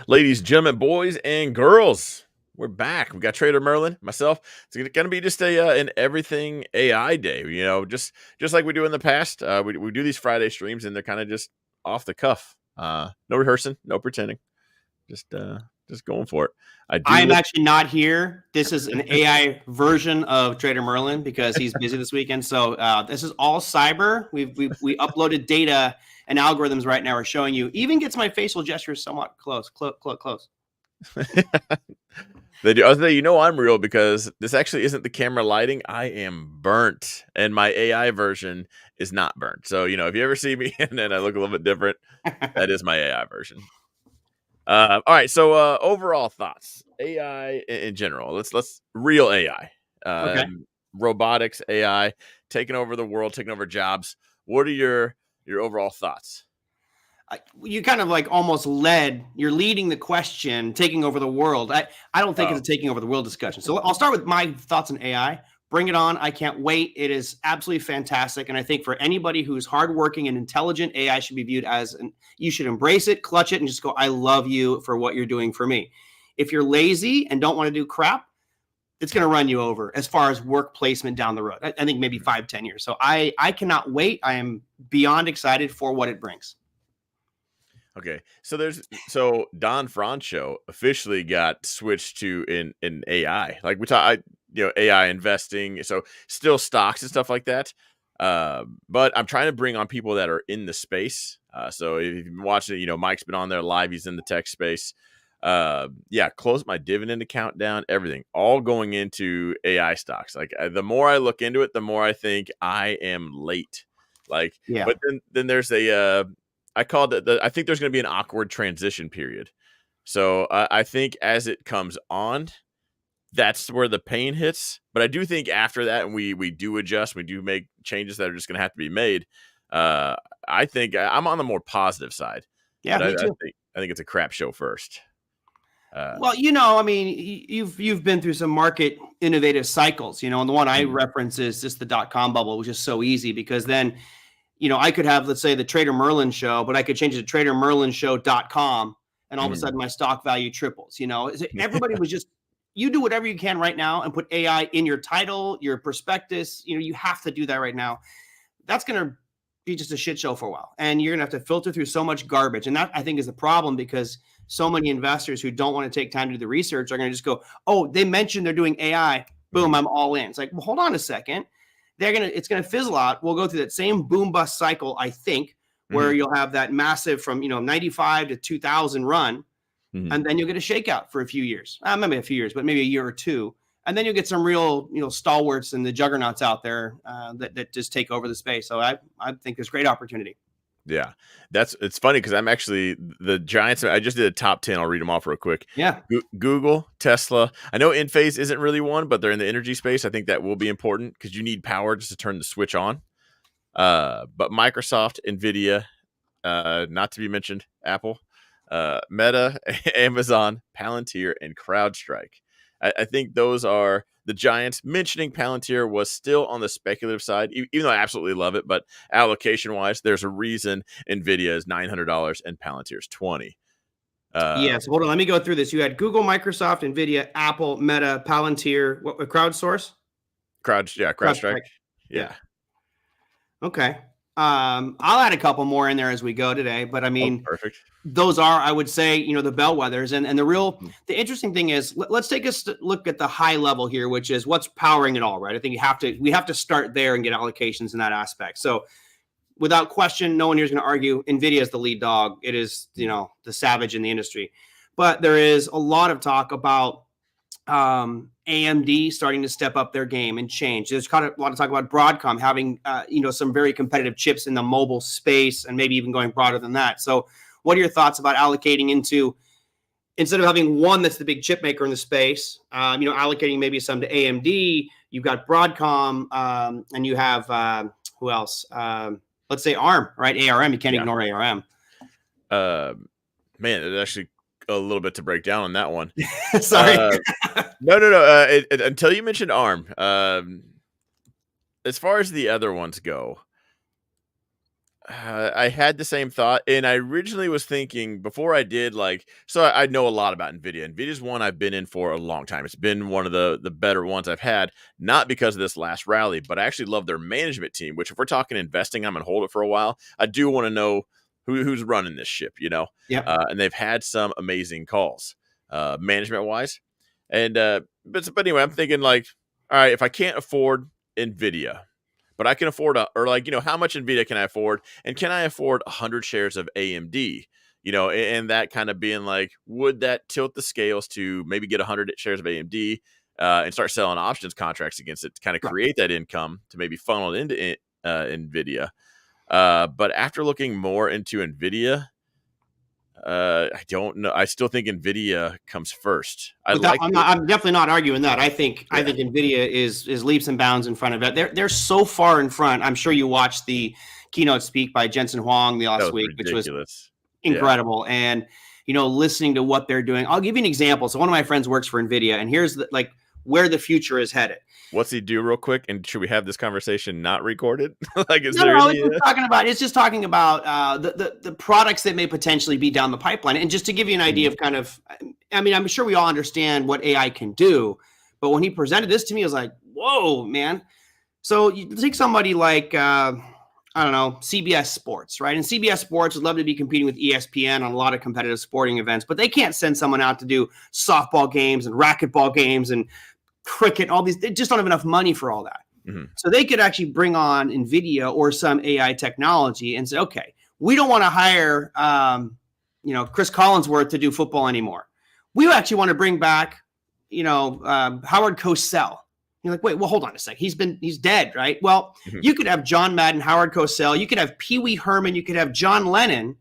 Ladies, gentlemen, boys, and girls, we're back. We got Trader Merlin, myself. It's going to be just an everything AI day. Just like we do in the past. We do these Friday streams, and they're kind of just off the cuff. No rehearsing, no pretending. Just going for it. I do. I'm actually not here. This is an AI version of Trader Merlin because he's busy this weekend. So this is all cyber. We uploaded data and algorithms right now are showing you. Even gets my facial gestures somewhat close. They do. I'm real because this actually isn't the camera lighting. I am burnt, and my AI version is not burnt. So if you ever see me and then I look a little bit different, that is my AI version. All right. So overall thoughts, AI in general. Let's real AI, Okay. robotics, AI taking over the world, taking over jobs. What are your overall thoughts? You kind of like almost you're leading the question, taking over the world. I don't think it's a taking over the world discussion. So I'll start with my thoughts on AI. Bring it on. I can't wait. It is absolutely fantastic. And I think for anybody who's hardworking and intelligent, AI should be viewed as you should embrace it, clutch it, and just go, I love you for what you're doing for me. If you're lazy and don't want to do crap, it's going to run you over as far as work placement down the road. I think maybe 5-10 years. So I cannot wait. I am beyond excited for what it brings. Okay, so Don Francho officially got switched to in AI. Like we talk, AI investing. So still stocks and stuff like that. But I'm trying to bring on people that are in the space. So if you've been watching it, Mike's been on there live. He's in the tech space. Close my dividend account down. Everything all going into AI stocks. Like the more I look into it, the more I think I am late. Like, yeah. But then there's I called it. I think there's going to be an awkward transition period. So I think as it comes on, that's where the pain hits. But I do think after that, and we do adjust, we do make changes that are just going to have to be made. I think I'm on the more positive side. Yeah, me too. I think it's a crap show first. Well, I mean, you've been through some market innovative cycles, and the one I reference is just the .com bubble, which is so easy because then I could have, let's say, the Trader Merlin show, but I could change it to tradermerlinshow.com and all of a sudden my stock value triples. Everybody was just, you do whatever you can right now and put AI in your title, your prospectus. You have to do that right now. That's going to be just a shit show for a while. And you're going to have to filter through so much garbage. And that, I think, is the problem because so many investors who don't want to take time to do the research are going to just go, oh, they mentioned they're doing AI. Boom, I'm all in. It's like, well, hold on a second. It's going to fizzle out. We'll go through that same boom bust cycle, I think, where you'll have that massive from 95 to 2000 run, and then you'll get a shakeout for a few years. Maybe a few years, but maybe a year or two, and then you'll get some real stalwarts and the juggernauts out there that just take over the space. So I think there's great opportunity. Yeah, it's funny because I'm actually the Giants. I just did a top 10. I'll read them off real quick. Yeah. Google, Tesla. I know Enphase isn't really one, but they're in the energy space. I think that will be important because you need power just to turn the switch on. But Microsoft, Nvidia, not to be mentioned, Apple, Meta, Amazon, Palantir, and CrowdStrike. I think those are the giants. Mentioning Palantir was still on the speculative side, even though I absolutely love it. But allocation-wise, there's a reason NVIDIA is $900 and Palantir is $20. Yes. Hold on. Let me go through this. You had Google, Microsoft, NVIDIA, Apple, Meta, Palantir, what crowdsource? CrowdStrike. Yeah. Okay. I'll add a couple more in there as we go today, but I mean, perfect. Those are, I would say, the bellwethers and the interesting thing is, let's take a look at the high level here, which is what's powering it all, right? I think we have to start there and get allocations in that aspect. So without question, no one here is going to argue NVIDIA is the lead dog. It is, the savage in the industry, but there is a lot of talk about AMD starting to step up their game and change. There's kind of a lot of talk about Broadcom having, some very competitive chips in the mobile space and maybe even going broader than that. So what are your thoughts about allocating into, instead of having one that's the big chip maker in the space, allocating maybe some to AMD, you've got Broadcom, and you have, who else? Let's say ARM, right? ARM, you can't ignore ARM. Man, it's actually a little bit to break down on that one. Sorry. No. Until you mentioned ARM, as far as the other ones go, I had the same thought, and I originally was thinking before I did so I know a lot about Nvidia. Nvidia's one I've been in for a long time. It's been one of the better ones I've had, not because of this last rally, but I actually love their management team. Which, if we're talking investing, I'm gonna hold it for a while. I do want to know who's running this ship, Yep. And they've had some amazing calls, management wise, and but anyway, I'm thinking all right, if I can't afford Nvidia, but I can afford how much Nvidia can I afford, and can I afford 100 shares of AMD? And that kind of being would that tilt the scales to maybe get 100 shares of AMD and start selling options contracts against it to kind of create that income to maybe funnel it into Nvidia? But after looking more into Nvidia, I don't know. I still think Nvidia comes first. I'm definitely not arguing that. I think Nvidia is leaps and bounds in front of it. They're so far in front. I'm sure you watched the keynote speak by Jensen Huang the last week, which was incredible. Yeah. And listening to what they're doing. I'll give you an example. So one of my friends works for Nvidia, and here's where the future is headed. What's he do real quick? And should we have this conversation not recorded? It's just talking about the products that may potentially be down the pipeline. And just to give you an idea of I'm sure we all understand what AI can do, but when he presented this to me, I was like, whoa, man. So you take somebody like, CBS Sports, right? And CBS Sports would love to be competing with ESPN on a lot of competitive sporting events, but they can't send someone out to do softball games and racquetball games and cricket, all these. They just don't have enough money for all that. Mm-hmm. So they could actually bring on NVIDIA or some AI technology and say, okay, we don't want to hire, Chris Collinsworth to do football anymore. We actually want to bring back, Howard Cosell. You're like, wait, well, hold on a sec. He's dead, right? Well, you could have John Madden, Howard Cosell. You could have Pee Wee Herman. You could have John Lennon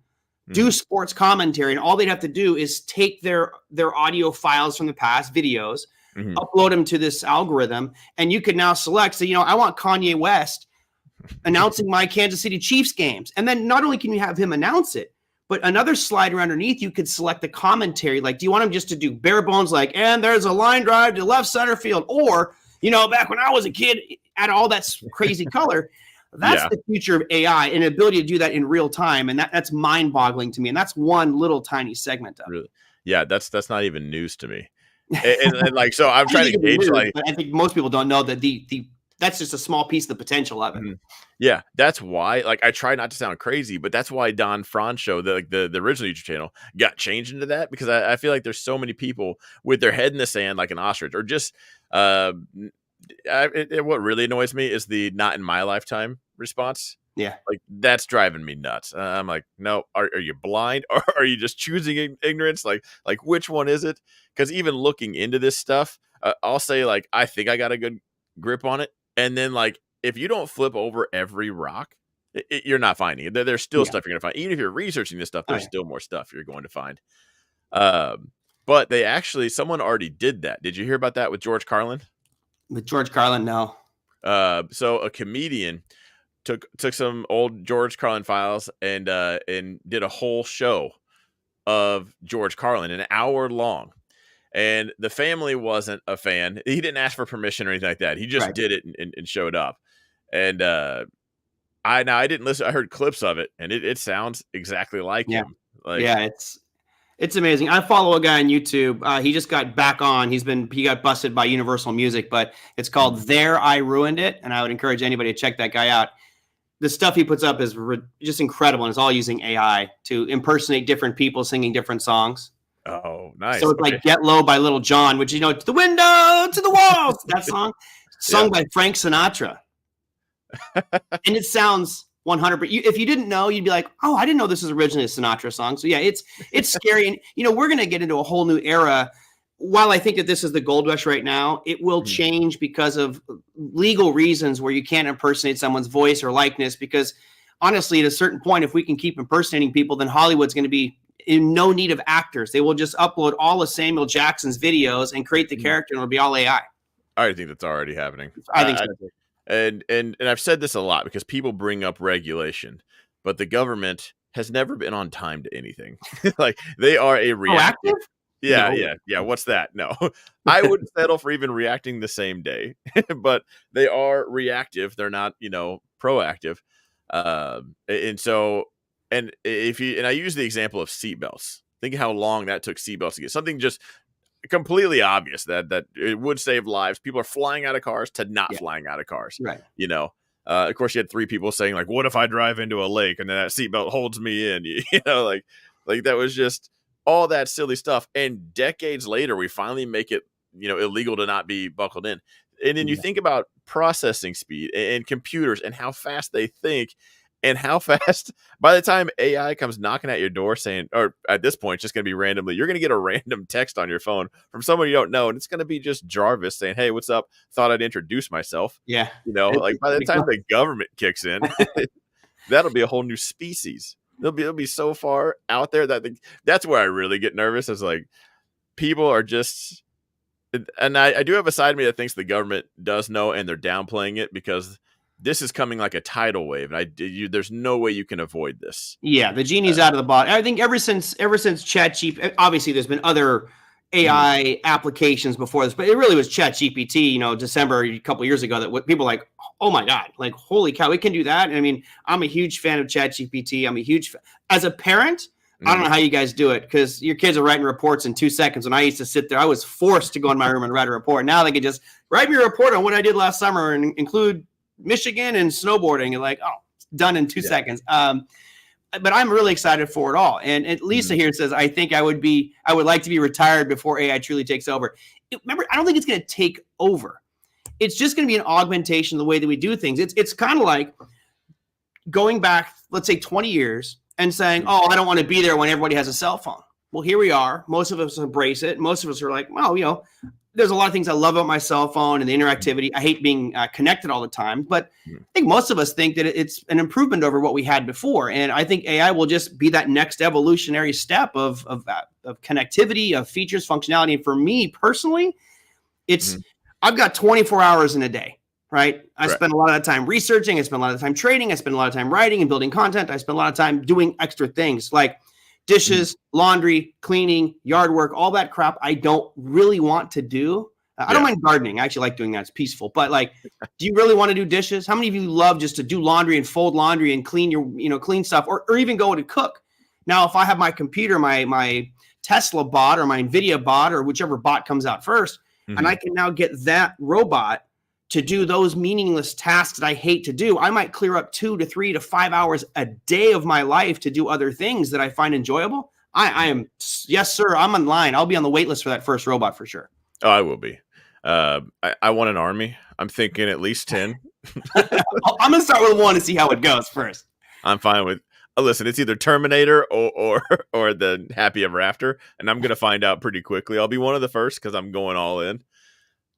do sports commentary. And all they'd have to do is take their audio files from the past, videos, upload them to this algorithm. And you could now select, so, I want Kanye West announcing my Kansas City Chiefs games. And then not only can you have him announce it, but another slider underneath, you could select the commentary. Like, do you want him just to do bare bones, and there's a line drive to left center field, or back when I was a kid, add all that crazy color. That's the future of AI, and ability to do that in real time. And that's mind-boggling to me. And that's one little tiny segment of it. Really? Yeah, that's not even news to me. And so I'm trying to gauge I think most people don't know that that's just a small piece of the potential of it. Yeah, that's why. I try not to sound crazy, but that's why Don Francho, the original YouTube channel, got changed into that, because I feel like there's so many people with their head in the sand like an ostrich, or just what really annoys me is the "not in my lifetime" response. Yeah, that's driving me nuts. I'm like, no, are you blind, or are you just choosing ignorance? Like which one is it? Because even looking into this stuff, I'll say I think I got a good grip on it, and then if you don't flip over every rock, you're not finding it. There's still stuff you're going to find. Even if you're researching this stuff, there's still more stuff you're going to find. But someone already did that. Did you hear about that with George Carlin? With George Carlin, no. So a comedian took some old George Carlin files and did a whole show of George Carlin, an hour long. And the family wasn't a fan. He didn't ask for permission or anything like that. He just did it and showed up. And I didn't listen. I heard clips of it, and it sounds exactly like him. It's amazing. I follow a guy on YouTube. He just got back on. He got busted by Universal Music, but it's called There I Ruined It, and I would encourage anybody to check that guy out. The stuff he puts up is just incredible, and it's all using AI to impersonate different people singing different songs. Oh, nice. So it's like Get Low by Little John, which, to the window, to the walls, that song, sung by Frank Sinatra. And it sounds 100%. If you didn't know, you'd be like, oh, I didn't know this was originally a Sinatra song. So yeah, it's scary. And, we're going to get into a whole new era. While I think that this is the gold rush right now, it will change because of legal reasons where you can't impersonate someone's voice or likeness. Because honestly, at a certain point, if we can keep impersonating people, then Hollywood's going to be in no need of actors. They will just upload all of Samuel Jackson's videos and create the character, and it'll be all AI. I think that's already happening. I think so too. And I've said this a lot because people bring up regulation, but the government has never been on time to anything. They are a reactive. Yeah, no. Yeah. What's that? No, I wouldn't settle for even reacting the same day, but they are reactive. They're not, proactive. And so, and if you, and I use the example of seatbelts. Think of how long that took seatbelts to get something just completely obvious that it would save lives. People are flying out of cars to not Yeah. flying out of cars. Right. You know, of course, you had 3 people saying like, "What if I drive into a lake and then that seatbelt holds me in?" You know, like that was just all that silly stuff. And decades later, we finally make it, you know, illegal to not be buckled in. And then you Yeah. think about processing speed and computers and how fast they think, and how fast by the time AI comes knocking at your door saying, or at this point, it's just going to be randomly, you're going to get a random text on your phone from someone you don't know. And it's going to be just Jarvis saying, "Hey, what's up? Thought I'd introduce myself." Yeah. You know, like by the time the government kicks in, that'll be a whole new species. It'll be so far out there that that's where I really get nervous. Is like people are just, and I do have a side of me that thinks the government does know and they're downplaying it because this is coming like a tidal wave, and there's no way you can avoid this. Yeah, the genie's out of the bottle. I think ever since ChatGPT, obviously there's been other AI applications before this, but it really was ChatGPT, you know, December a couple years ago that people were like, "Oh my God, like holy cow, we can do that." And I mean, I'm a huge fan of ChatGPT. I'm a huge as a parent. I don't know how you guys do it because your kids are writing reports in 2 seconds. When I used to sit there, I was forced to go in my room and write a report. Now they can just write me a report on what I did last summer and include Michigan and snowboarding, and like, oh, it's done in 2 seconds. But I'm really excited for it all. And Lisa here says, I think I would like to be retired before AI truly takes over. Remember, I don't think it's going to take over. It's just going to be an augmentation of the way that we do things. It's kind of like going back, let's say 20 years and saying, "Oh, I don't want to be there when everybody has a cell phone." Well, here we are. Most of us embrace it. Most of us are like, well, you know, there's a lot of things I love about my cell phone and the interactivity. I hate being connected all the time, but I think most of us think that it's an improvement over what we had before. And I think AI will just be that next evolutionary step of connectivity, of features, functionality. And for me personally, I've got 24 hours in a day, right? I spend a lot of that time researching. I spend a lot of time trading. I spend a lot of time writing and building content. I spend a lot of time doing extra things like dishes, laundry, cleaning, yard work, all that crap I don't really want to do. I don't mind gardening. I actually like doing that. It's peaceful. But like, do you really want to do dishes? How many of you love just to do laundry and fold laundry and clean your, clean stuff, or even go to cook? Now, if I have my computer, my Tesla bot or my NVIDIA bot or whichever bot comes out first, and I can now get that robot to do those meaningless tasks that I hate to do, I might clear up 2 to 3 to 5 hours a day of my life to do other things that I find enjoyable. I am, yes, sir. I'm on line. I'll be on the wait list for that first robot for sure. Oh, I will be. I want an army. I'm thinking at least 10. I'm going to start with 1 to see how it goes first. I'm fine with, listen, it's either Terminator or the Happy Ever After, and I'm going to find out pretty quickly. I'll be one of the first because I'm going all in.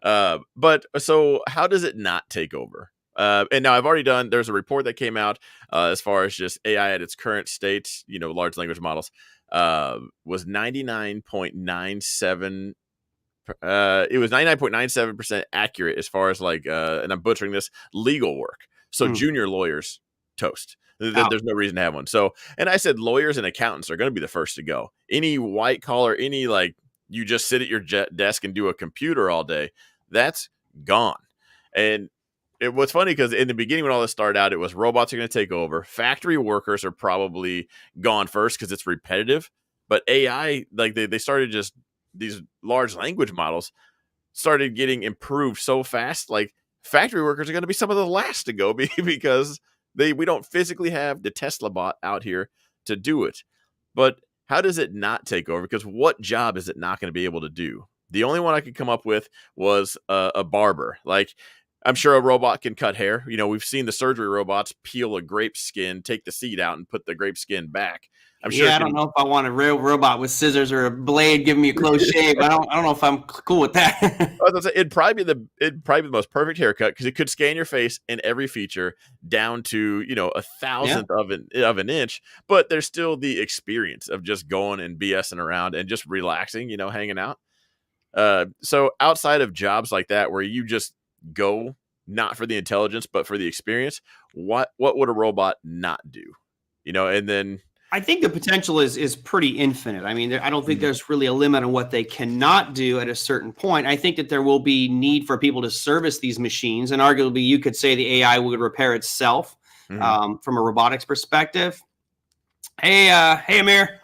But so how does it not take over? And now I've already done, there's a report that came out as far as just AI at its current state, large language models, was 99.97. It was 99.97% accurate as far as like, and I'm butchering this, legal work. So junior lawyers toast. There's no reason to have one. So, and I said lawyers and accountants are going to be the first to go. Any white collar, any like you just sit at your desk and do a computer all day, that's gone. And it was funny because in the beginning when all this started out, it was robots are going to take over. Factory workers are probably gone first because it's repetitive. But AI, like they started just, these large language models started getting improved so fast. Like factory workers are going to be some of the last to go because we don't physically have the Tesla bot out here to do it. But how does it not take over? Because what job is it not going to be able to do? The only one I could come up with was a barber. Like, I'm sure a robot can cut hair. We've seen the surgery robots peel a grape skin, take the seed out, and put the grape skin back. I'm sure. I don't know if I want a real robot with scissors or a blade giving me a close shave. I don't know if I'm cool with that. It'd probably be the most perfect haircut because it could scan your face in every feature down to 1,000th of an inch. But there's still the experience of just going and BSing around and just relaxing, hanging out. So outside of jobs like that where you just go not for the intelligence but for the experience, what would a robot not do? And then I think the potential is pretty infinite. I mean, I don't think there's really a limit on what they cannot do at a certain point. I think that there will be need for people to service these machines, and arguably you could say the AI would repair itself. Mhm. from a robotics perspective. Hey, Amir.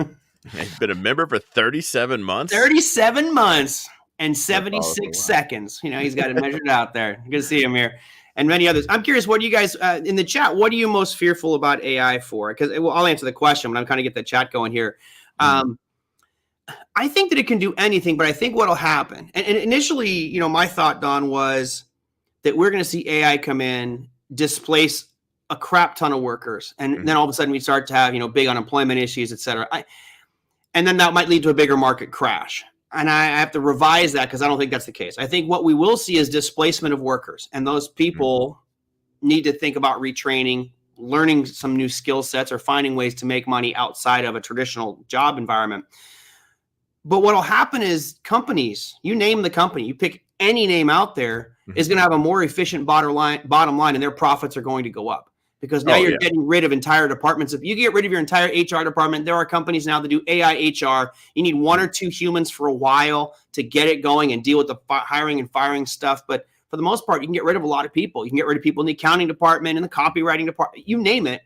He's been a member for 37 months. 37 months and That's awesome. 76 Wow. seconds. He's got it measured out there. Good to see him here. And many others. I'm curious, what do you guys in the chat? What are you most fearful about AI for? Because I'll answer the question, but I'm kind of get the chat going here. I think that it can do anything, but I think what'll happen, and initially, my thought, Don, was that we're going to see AI come in, displace a crap ton of workers, and then all of a sudden we start to have big unemployment issues, et cetera. And then that might lead to a bigger market crash. And I have to revise that because I don't think that's the case. I think what we will see is displacement of workers, and those people need to think about retraining, learning some new skill sets, or finding ways to make money outside of a traditional job environment. But what will happen is companies, you name the company, you pick any name out there, is going to have a more efficient bottom line, and their profits are going to go up. Because now you're getting rid of entire departments. If you get rid of your entire HR department, there are companies now that do AI HR. You need 1 or 2 humans for a while to get it going and deal with the hiring and firing stuff. But for the most part, you can get rid of a lot of people. You can get rid of people in the accounting department, in the copywriting department, you name it.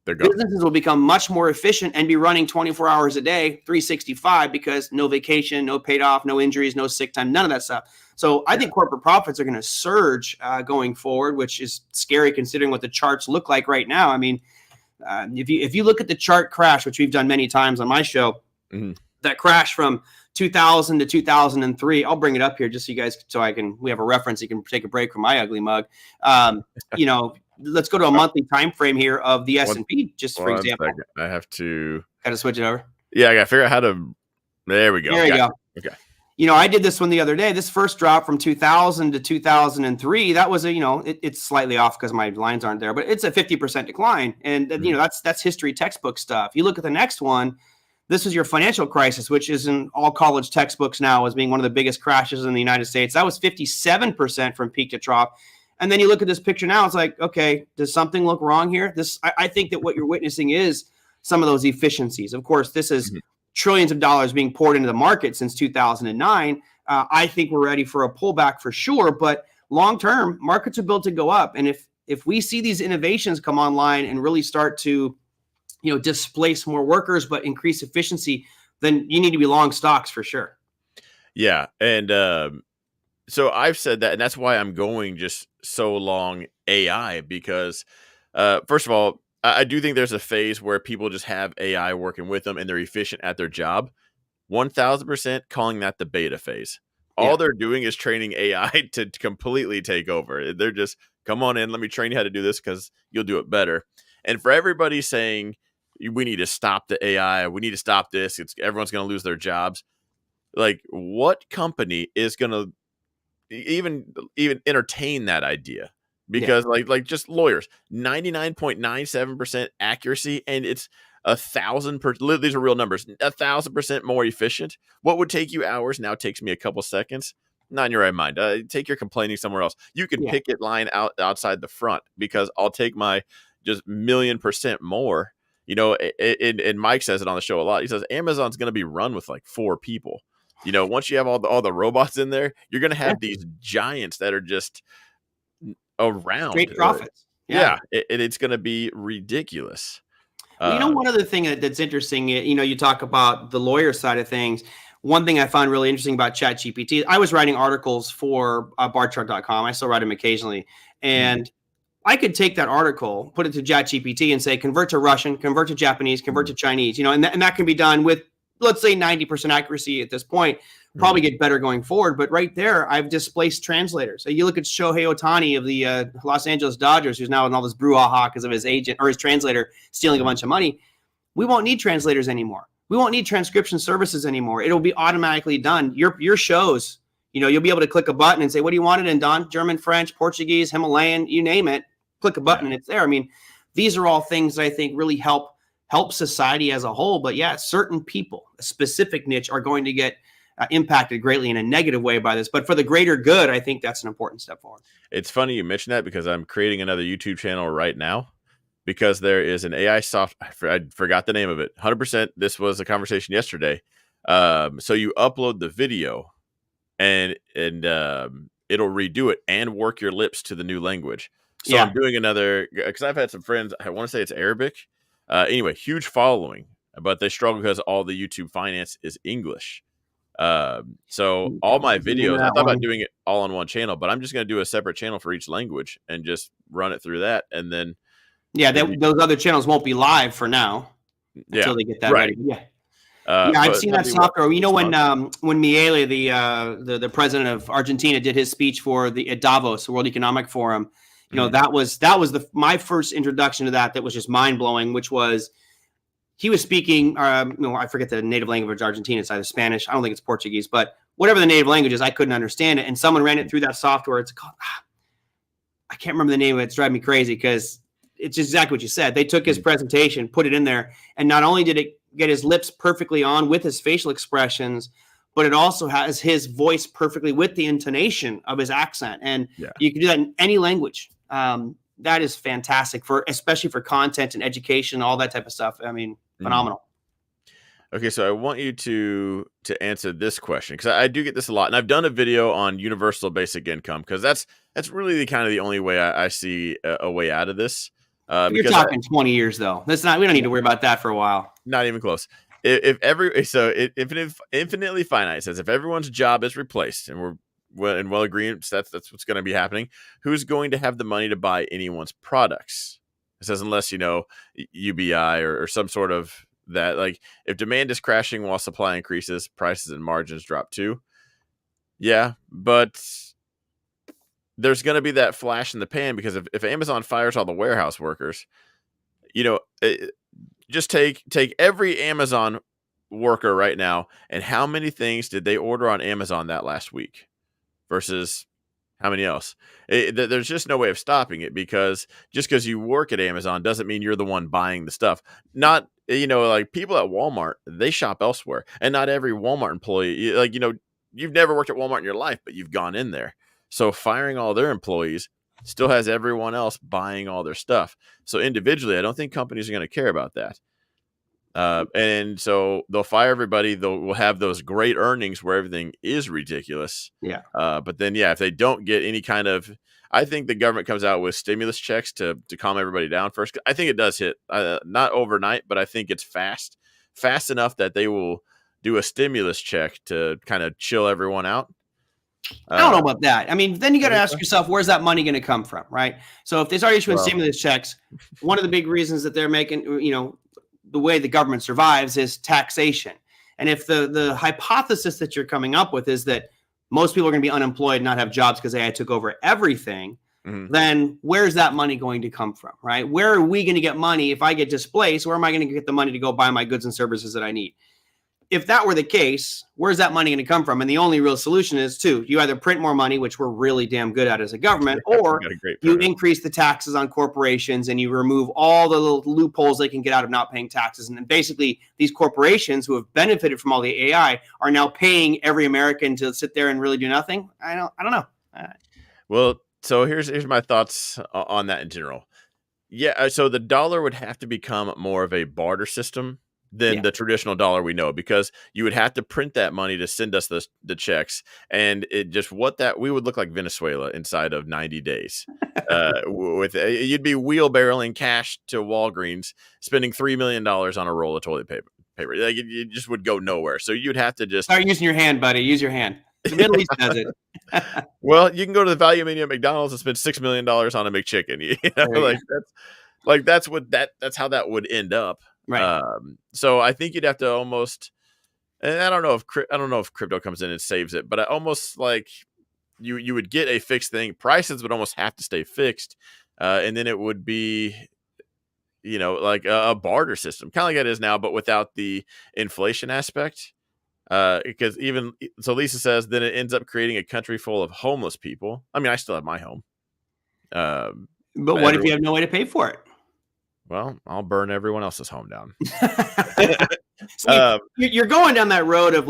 Businesses will become much more efficient and be running 24 hours a day, 365, because no vacation, no paid off, no injuries, no sick time, none of that stuff. So I think corporate profits are going to surge going forward, which is scary considering what the charts look like right now. I mean, if you look at the chart crash, which we've done many times on my show, that crash from 2000 to 2003, I'll bring it up here just so you guys, we have a reference. You can take a break from my ugly mug. Let's go to a monthly time frame here of the S&P, just for example. I have to switch it over. Yeah, I got to figure out how to. There we go. There you go. Okay. I did this one the other day. This first drop from 2000 to 2003, that was it's slightly off because my lines aren't there, but it's a 50% decline. And that's history textbook stuff. You look at the next one. This was your financial crisis, which is in all college textbooks now as being one of the biggest crashes in the United States. That was 57% from peak to trough. And then you look at this picture now, it's like, okay, does something look wrong here? I think that what you're witnessing is some of those efficiencies. Of course, this is trillions of dollars being poured into the market since 2009. I think we're ready for a pullback for sure, but long-term, markets are built to go up. And if we see these innovations come online and really start to, displace more workers, but increase efficiency, then you need to be long stocks for sure. Yeah. And, so I've said that, and that's why I'm going just so long AI, because first of all, I do think there's a phase where people just have AI working with them and they're efficient at their job. 1000% calling that the beta phase. All they're doing is training AI to completely take over. They're just, come on in, let me train you how to do this because you'll do it better. And for everybody saying, we need to stop the AI, we need to stop this, everyone's going to lose their jobs. Like, what company is going to even entertain that idea? Because like just lawyers, 99.97% accuracy, and it's 1,000%. These are real numbers. 1,000% more efficient. What would take you hours now takes me a couple seconds. Not in your right mind. Take your complaining somewhere else. You can picket line outside the front because I'll take my just 1,000,000% more. And Mike says it on the show a lot. He says Amazon's going to be run with like 4 people. Once you have all the robots in there, you're going to have these giants that are just around. Great profits. It's going to be ridiculous. Well, one other thing that's interesting, you talk about the lawyer side of things. One thing I found really interesting about ChatGPT, I was writing articles for barchart.com. I still write them occasionally. And I could take that article, put it to ChatGPT and say, convert to Russian, convert to Japanese, convert to Chinese, and that can be done with, let's say, 90% accuracy at this point. Probably get better going forward. But right there, I've displaced translators. So you look at Shohei Ohtani of the Los Angeles Dodgers, who's now in all this brouhaha because of his agent or his translator stealing a bunch of money. We won't need translators anymore. We won't need transcription services anymore. It'll be automatically done. Your shows, you'll be able to click a button and say, what do you want it in, Don? German, French, Portuguese, Himalayan, you name it. Click a button and it's there. I mean, these are all things that I think really help society as a whole. But certain people, a specific niche, are going to get impacted greatly in a negative way by this. But for the greater good, I think that's an important step forward. It's funny you mentioned that because I'm creating another YouTube channel right now because there is an AI I forgot the name of it. 100%. This was a conversation yesterday. So you upload the video and it'll redo it and work your lips to the new language. So I'm doing another, because I've had some friends. I want to say it's Arabic. Anyway, huge following, but they struggle because all the YouTube finance is English. So all my videos, I thought about doing it all on one channel, but I'm just going to do a separate channel for each language and just run it through that. And then, those other channels won't be live for now until they get that ready. I've seen that software. You know, when Milei, the president of Argentina, did his speech for at Davos, the World Economic Forum, you know, that was my first introduction to that was just mind blowing, which was he was speaking, I forget the native language of Argentina. It's either Spanish. I don't think it's Portuguese, but whatever the native language is, I couldn't understand it. And someone ran it through that software. It's called, I can't remember the name of it. It's driving me crazy because it's exactly what you said. They took his presentation, put it in there, and not only did it get his lips perfectly on with his facial expressions, but it also has his voice perfectly with the intonation of his accent. And you can do that in any language. That is fantastic especially for content and education, all that type of stuff. I mean, phenomenal. Okay, so I want you to answer this question, because I do get this a lot, and I've done a video on universal basic income, because that's really the only way I see a way out of this. You're talking 20 years though. We don't need to worry about that for a while. Not even close. Infinitely finite says if everyone's job is replaced, and we're in well agreement, that's what's going to be happening. Who's going to have the money to buy anyone's products? It says unless UBI or some sort of that. Like if demand is crashing while supply increases, prices and margins drop too. Yeah, but there's going to be that flash in the pan, because if Amazon fires all the warehouse workers, just take every Amazon worker right now, and how many things did they order on Amazon that last week versus how many else? There's just no way of stopping it, because just because you work at Amazon doesn't mean you're the one buying the stuff. Not, like people at Walmart, they shop elsewhere, and not every Walmart employee, you've never worked at Walmart in your life, but you've gone in there. So firing all their employees still has everyone else buying all their stuff. So individually, I don't think companies are going to care about that. And so they'll fire everybody. We'll have those great earnings where everything is ridiculous. Yeah. But then, if they don't get any kind of, I think the government comes out with stimulus checks to calm everybody down first. I think it does hit, not overnight, but I think it's fast enough that they will do a stimulus check to kind of chill everyone out. I don't know about that. I mean, then you got to ask yourself, where's that money going to come from, right? So if they start issuing stimulus checks, one of the big reasons that they're making, the way the government survives is taxation. And if the hypothesis that you're coming up with is that most people are going to be unemployed and not have jobs because AI took over everything, then where's that money going to come from, right? Where are we going to get money if I get displaced? Where am I going to get the money to go buy my goods and services that I need? If that were the case, where's that money going to come from? And the only real solution is you either print more money, which we're really damn good at as a government, or you increase the taxes on corporations and you remove all the little loopholes they can get out of not paying taxes. And then basically these corporations who have benefited from all the AI are now paying every American to sit there and really do nothing. I don't know. Well, so here's my thoughts on that in general. Yeah, so the dollar would have to become more of a barter system than the traditional dollar we know, because you would have to print that money to send us the checks, and it just we would look like Venezuela inside of 90 days. You'd be wheelbarrowing cash to Walgreens, spending $3 million on a roll of toilet paper. Like it just would go nowhere. So you'd have to just start using your hand, buddy. Use your hand. The Middle East does it. Well, you can go to the value menu at McDonald's and spend $6 million on a McChicken. That's how that would end up. Right. So I think you'd have to almost, and I don't know if crypto comes in and saves it, but I almost like you would get a fixed thing. Prices would almost have to stay fixed, and then it would be, like a barter system, kind of like it is now, but without the inflation aspect. Because Lisa says, then it ends up creating a country full of homeless people. I mean, I still have my home. But what if you have no way to pay for it? Well, I'll burn everyone else's home down. You're going down that road of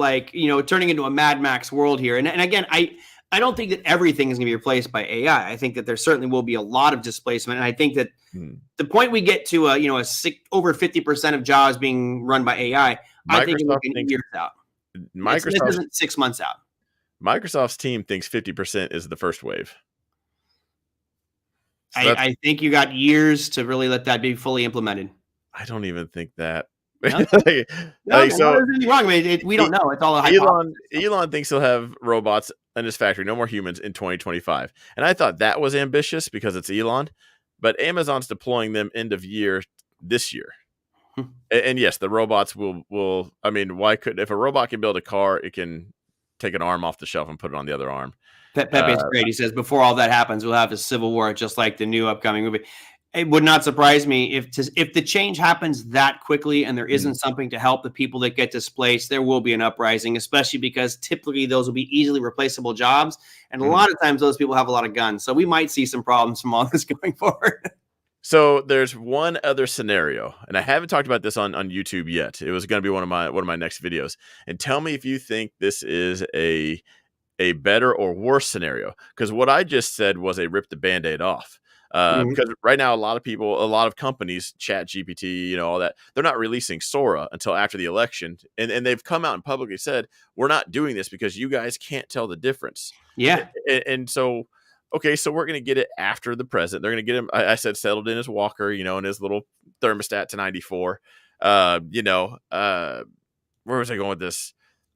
turning into a Mad Max world here. And again, I don't think that everything is going to be replaced by AI. I think that there certainly will be a lot of displacement. And I think that the point we get to, over 50% of jobs being run by AI, I think we're looking years out. This isn't 6 months out. Microsoft's team thinks 50% is the first wave. So I think you got years to really let that be fully implemented. I don't even think that. Okay. Like, Okay. No, so there's anything wrong. I mean, we don't know. It's all a Elon hypothesis. Elon thinks he'll have robots in his factory, no more humans in 2025. And I thought that was ambitious because it's Elon, but Amazon's deploying them end of year this year. And yes, the robots will. I mean, why could if a robot can build a car, it can take an arm off the shelf and put it on the other arm. Pepe's great. He says before all that happens, we'll have a civil war, just like the new upcoming movie. It would not surprise me if the change happens that quickly and there isn't something to help the people that get displaced. There will be an uprising, especially because typically those will be easily replaceable jobs, and a lot of times those people have a lot of guns. So we might see some problems from all this going forward. So there's one other scenario, and I haven't talked about this on YouTube yet. It was going to be one of my next videos. And tell me if you think this is a better or worse scenario. Because what I just said was a rip the Band-Aid off. Because right now, a lot of companies, ChatGPT, all that, they're not releasing Sora until after the election. And they've come out and publicly said, we're not doing this because you guys can't tell the difference. Yeah. And so, okay, so we're going to get it after the president. They're going to get him, I said, settled in his walker, in his little thermostat to 94. Where was I going with this?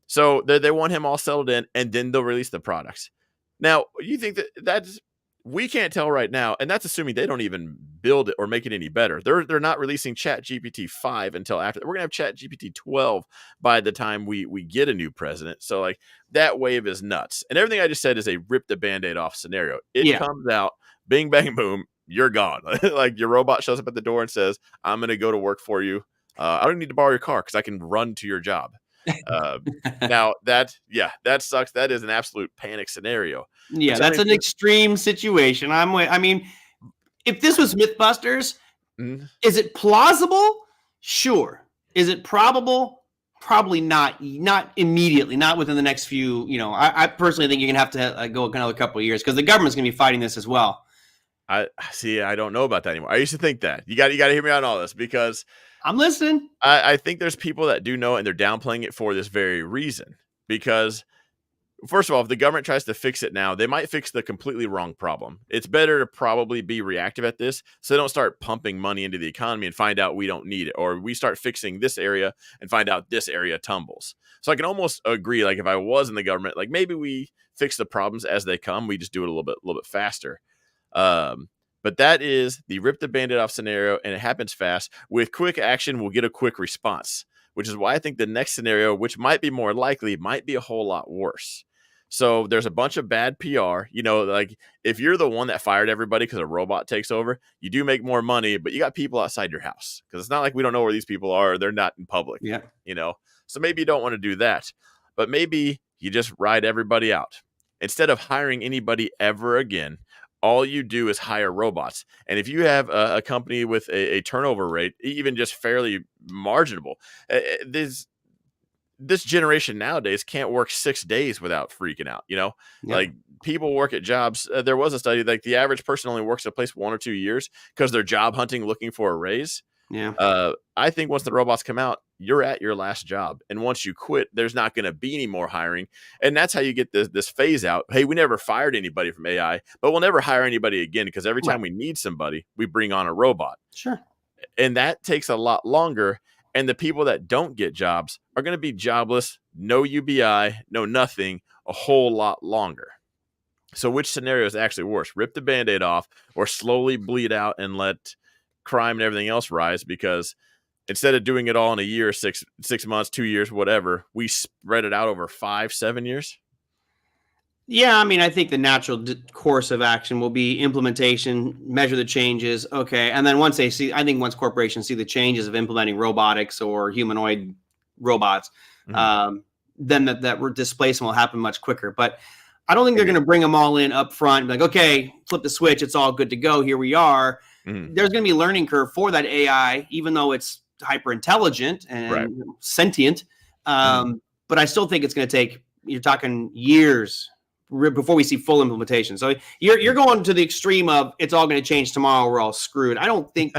So they want him all settled in, and then they'll release the products. Now, you think that's we can't tell right now, and that's assuming they don't even build it or make it any better. They're not releasing ChatGPT 5 until after. We're gonna have ChatGPT 12 by the time we get a new president. So like that wave is nuts, and everything I just said is a rip the Band-Aid off scenario. It comes out, bing bang boom, you're gone. Like your robot shows up at the door and says, "I'm gonna go to work for you. I don't need to borrow your car because I can run to your job." Now that sucks. That is an absolute panic scenario. Yeah, that's an extreme situation. I mean, if this was Mythbusters, is it plausible? Sure. Is it probable? Probably not. Not immediately. Not within the next few. I personally think you're gonna have to go another couple of years because the government's gonna be fighting this as well. I don't know about that anymore. I used to think that you got to hear me on all this because I'm listening. I think there's people that do know and they're downplaying it for this very reason. Because first of all, if the government tries to fix it now, they might fix the completely wrong problem. It's better to probably be reactive at this so they don't start pumping money into the economy and find out we don't need it, or we start fixing this area and find out this area tumbles. So I can almost agree, like if I was in the government, like maybe we fix the problems as they come, we just do it a little bit faster. But that is the rip the Band-Aid off scenario, and it happens fast. With quick action, we'll get a quick response, which is why I think the next scenario, which might be more likely, might be a whole lot worse. So there's a bunch of bad PR. Like if you're the one that fired everybody because a robot takes over, you do make more money, but you got people outside your house because it's not like we don't know where these people are. They're not in public. Yeah. So maybe you don't want to do that, but maybe you just ride everybody out. Instead of hiring anybody ever again, all you do is hire robots. And if you have a company with a turnover rate, even just fairly marginable, this generation nowadays can't work 6 days without freaking out. Like people work at jobs. There was a study like the average person only works at a place 1 or 2 years because they're job hunting, looking for a raise. Yeah. I think once the robots come out, you're at your last job. And once you quit, there's not going to be any more hiring. And that's how you get this phase out. Hey, we never fired anybody from AI, but we'll never hire anybody again because every time we need somebody, we bring on a robot. Sure. And that takes a lot longer. And the people that don't get jobs are going to be jobless, no UBI, no nothing, a whole lot longer. So which scenario is actually worse? Rip the Band-Aid off or slowly bleed out and let crime and everything else rise? Because instead of doing it all in a year, 6 months, 2 years, whatever, we spread it out over 5-7 years. Yeah, I mean, I think the natural course of action will be implementation, measure the changes. Okay. And then once corporations see the changes of implementing robotics or humanoid robots, then that displacement will happen much quicker. But I don't think they're going to bring them all in up front. Like, okay, flip the switch. It's all good to go. Here we are. There's going to be a learning curve for that AI, even though it's hyper intelligent and sentient. But I still think it's going to take, you're talking years before we see full implementation. So you're going to the extreme of it's all going to change tomorrow. We're all screwed. I don't think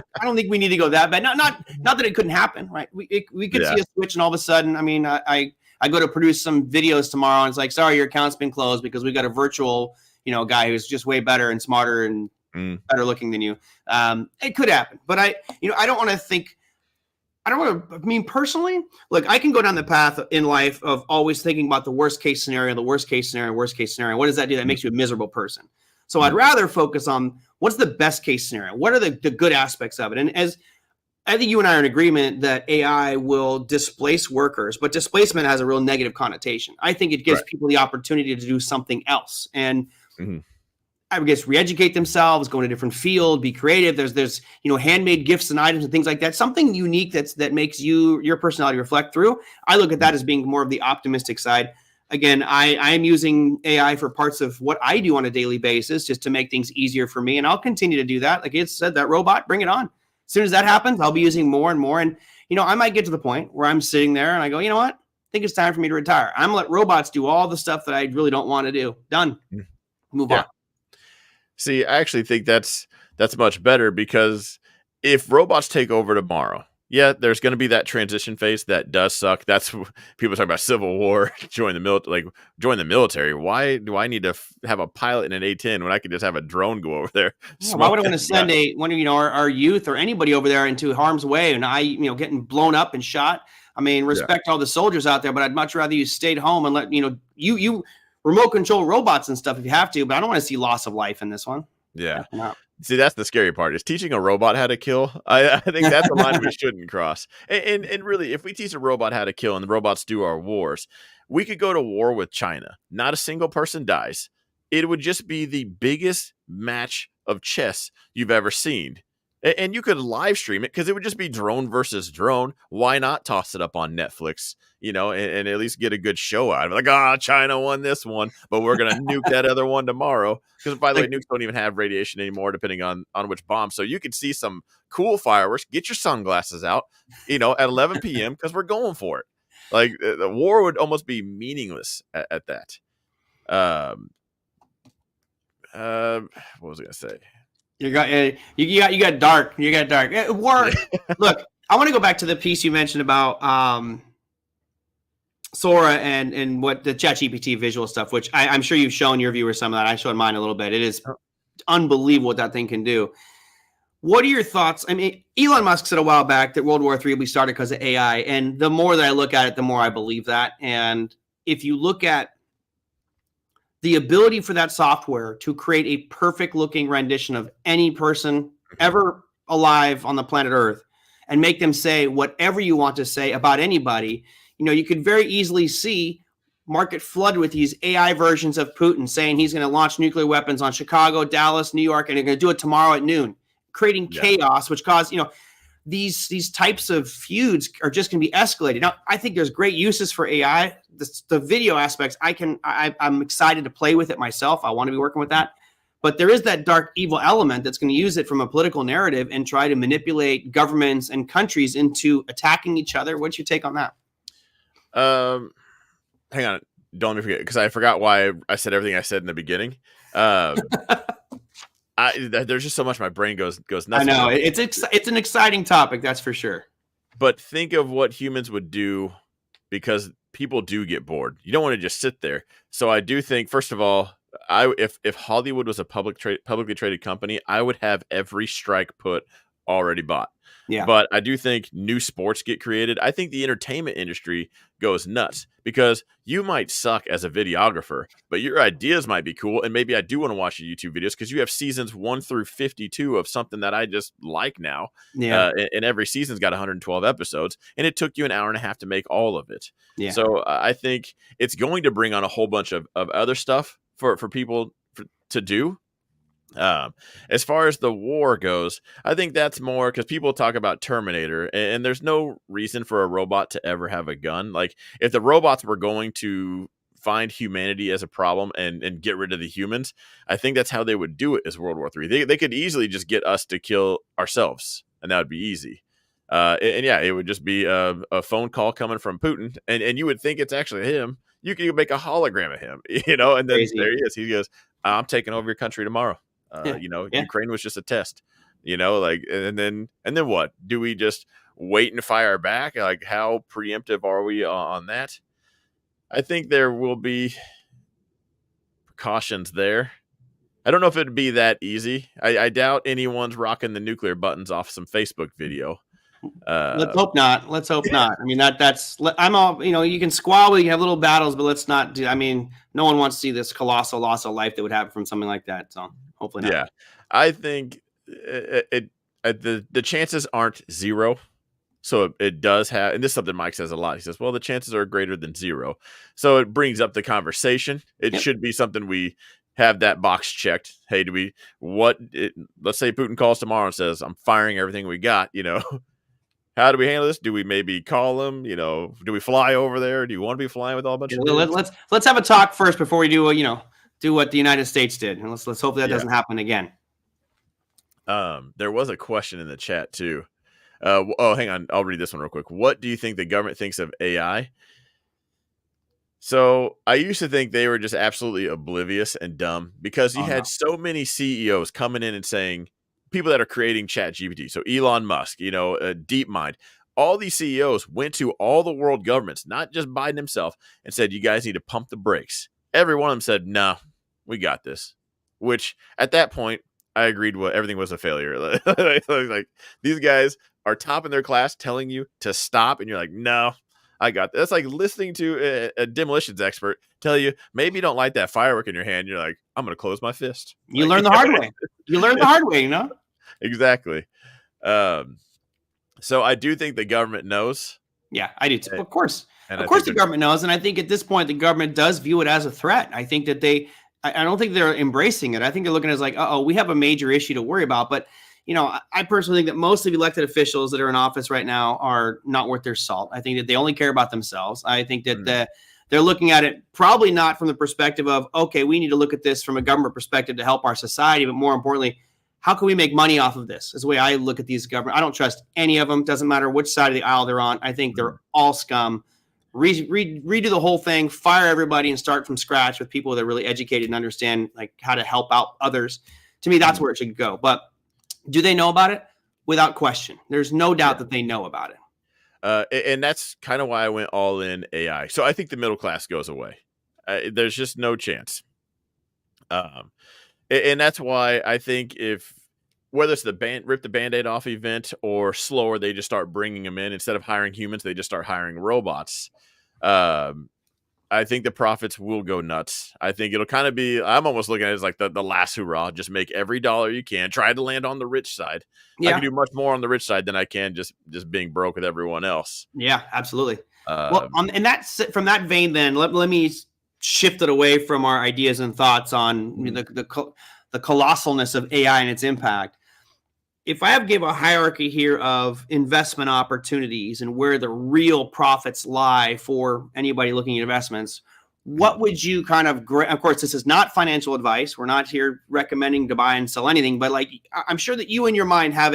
we need to go that bad. Not that it couldn't happen, right? We could see a switch and all of a sudden, I mean, I go to produce some videos tomorrow and it's like, sorry, your account's been closed because we got a virtual, guy who's just way better and smarter and better looking than you. It could happen, but I don't want to think. I don't want to. I mean, personally, look, I can go down the path in life of always thinking about the worst case scenario, the worst case scenario, worst case scenario. What does that do? That makes you a miserable person. So I'd rather focus on what's the best case scenario. What are the good aspects of it? And as I think you and I are in agreement that AI will displace workers, but displacement has a real negative connotation. I think it gives people the opportunity to do something else. And I guess re-educate themselves, go in a different field, be creative. There's handmade gifts and items and things like that. Something unique that makes your personality reflect through. I look at that as being more of the optimistic side. Again, I'm using AI for parts of what I do on a daily basis just to make things easier for me. And I'll continue to do that. Like it said, that robot, bring it on. As soon as that happens, I'll be using more and more. And, I might get to the point where I'm sitting there and I go, you know what? I think it's time for me to retire. I'm going to let robots do all the stuff that I really don't want to do. Done. Move on. See, I actually think that's much better, because if robots take over tomorrow, there's going to be that transition phase that does suck. That's people talk about Civil War, join the military. Why do I need to have a pilot in an A-10 when I could just have a drone go over there? Why would I want to send one of our youth or anybody over there into harm's way and getting blown up and shot? I mean, respect all the soldiers out there, but I'd much rather you stayed home and let you remote control robots and stuff if you have to, but I don't want to see loss of life in this one. Yeah. See, that's the scary part, is teaching a robot how to kill. I think that's a line we shouldn't cross. And really, if we teach a robot how to kill and the robots do our wars, we could go to war with China. Not a single person dies. It would just be the biggest match of chess you've ever seen. And you could live stream it, because it would just be drone versus drone. Why not toss it up on Netflix, and at least get a good show out of it? Like, China won this one, but we're going to nuke that other one tomorrow. Because, by the way, nukes don't even have radiation anymore, depending on which bomb. So you could see some cool fireworks. Get your sunglasses out, at 11 p.m. because we're going for it. Like, the war would almost be meaningless at that. What was I going to say? You got dark. You got dark. War. Look, I want to go back to the piece you mentioned about Sora and what the ChatGPT visual stuff, which I'm sure you've shown your viewers some of that. I showed mine a little bit. It is unbelievable what that thing can do. What are your thoughts? I mean, Elon Musk said a while back that World War III will be started because of AI, and the more that I look at it, the more I believe that. And if you look at the ability for that software to create a perfect looking rendition of any person ever alive on the planet Earth and make them say whatever you want to say about anybody, you could very easily see market flood with these AI versions of Putin saying he's going to launch nuclear weapons on Chicago, Dallas, New York, and they're going to do it tomorrow at noon, creating chaos, which caused, these types of feuds are just going to be escalated. Now, I think there's great uses for AI. The video aspects, I'm excited to play with it myself. I want to be working with that. But there is that dark, evil element that's going to use it from a political narrative and try to manipulate governments and countries into attacking each other. What's your take on that? Hang on. Don't let me forget, because I forgot why I said everything I said in the beginning. There's just so much my brain goes nuts. I know it's an exciting topic, that's for sure. But think of what humans would do, because people do get bored. You don't want to just sit there. So I do think, first of all, if Hollywood was a publicly traded company, I would have every strike put already bought. Yeah. But I do think new sports get created. I think the entertainment industry goes nuts, because you might suck as a videographer, but your ideas might be cool. And maybe I do want to watch your YouTube videos because you have seasons 1 through 52 of something that I just like now. Yeah. And every season's got 112 episodes, and it took you an hour and a half to make all of it. Yeah. So I think it's going to bring on a whole bunch of other stuff for people to do. As far as the war goes, I think that's more because people talk about Terminator, and there's no reason for a robot to ever have a gun. Like, if the robots were going to find humanity as a problem and get rid of the humans, I think that's how they would do it as World War III. They could easily just get us to kill ourselves, and that would be easy. And yeah, it would just be a phone call coming from Putin, and you would think it's actually him. You could make a hologram of him, and then there he is. He goes, "I'm taking over your country tomorrow." Ukraine was just a test, and then what? Do we just wait and fire back? Like, how preemptive are we on that? I think there will be precautions there. I don't know if it'd be that easy. I doubt anyone's rocking the nuclear buttons off some Facebook video. Let's hope not. Let's hope not. I mean, I'm all, you can squabble, you can have little battles, but let's not do, I mean, no one wants to see this colossal loss of life that would happen from something like that. So hopefully not. Yeah, I think the chances aren't zero. So it does have, and this is something Mike says a lot. He says, well, the chances are greater than zero. So it brings up the conversation. It should be something we have that box checked. Hey, let's say Putin calls tomorrow and says, I'm firing everything we got, how do we handle this? Do we maybe call him? Do we fly over there? Do you want to be flying with all a bunch of dudes? Let's have a talk first before we do what the United States did. And let's hope that doesn't happen again. There was a question in the chat too. Hang on. I'll read this one real quick. What do you think the government thinks of AI? So I used to think they were just absolutely oblivious and dumb because you had so many CEOs coming in and saying, people that are creating ChatGPT. So Elon Musk, DeepMind, all these CEOs went to all the world governments, not just Biden himself, and said, you guys need to pump the brakes. Every one of them said, no, we got this. Which at that point, I agreed everything was a failure. Like these guys are top in their class telling you to stop. And you're like, no, I got this. That's like listening to a demolitions expert tell you, maybe don't light that firework in your hand. You're like, I'm going to close my fist. You learn the hard way. You learn the hard way, Exactly. So I do think the government knows. Yeah, I do too. Of course. Of course the government knows. And I think at this point, the government does view it as a threat. I think that I don't think they're embracing it. I think they're looking at it as like, we have a major issue to worry about. But, I personally think that most of the elected officials that are in office right now are not worth their salt. I think that they only care about themselves. I think that they're looking at it probably not from the perspective of, okay, we need to look at this from a government perspective to help our society. But more importantly, how can we make money off of this? Is the way I look at these government. I don't trust any of them. Doesn't matter which side of the aisle they're on. I think they're all scum. Redo the whole thing, fire everybody, and start from scratch with people that are really educated and understand like how to help out others. To me, that's where it should go. But do they know about it? Without question. There's no doubt that they know about it. And that's kind of why I went all in AI. So I think the middle class goes away. There's just no chance. And that's why I think whether it's the rip the Band-Aid off event or slower, they just start bringing them in. Instead of hiring humans, they just start hiring robots. I think the profits will go nuts. I think it'll kind of be, I'm almost looking at it as like the last hurrah. Just make every dollar you can. Try to land on the rich side. Yeah. I can do much more on the rich side than I can just being broke with everyone else. Yeah, absolutely. And that's from that vein, then let me shift it away from our ideas and thoughts on the colossalness of AI and its impact. If I give a hierarchy here of investment opportunities and where the real profits lie for anybody looking at investments, what would you of course, this is not financial advice. We're not here recommending to buy and sell anything, but like, I'm sure that you in your mind have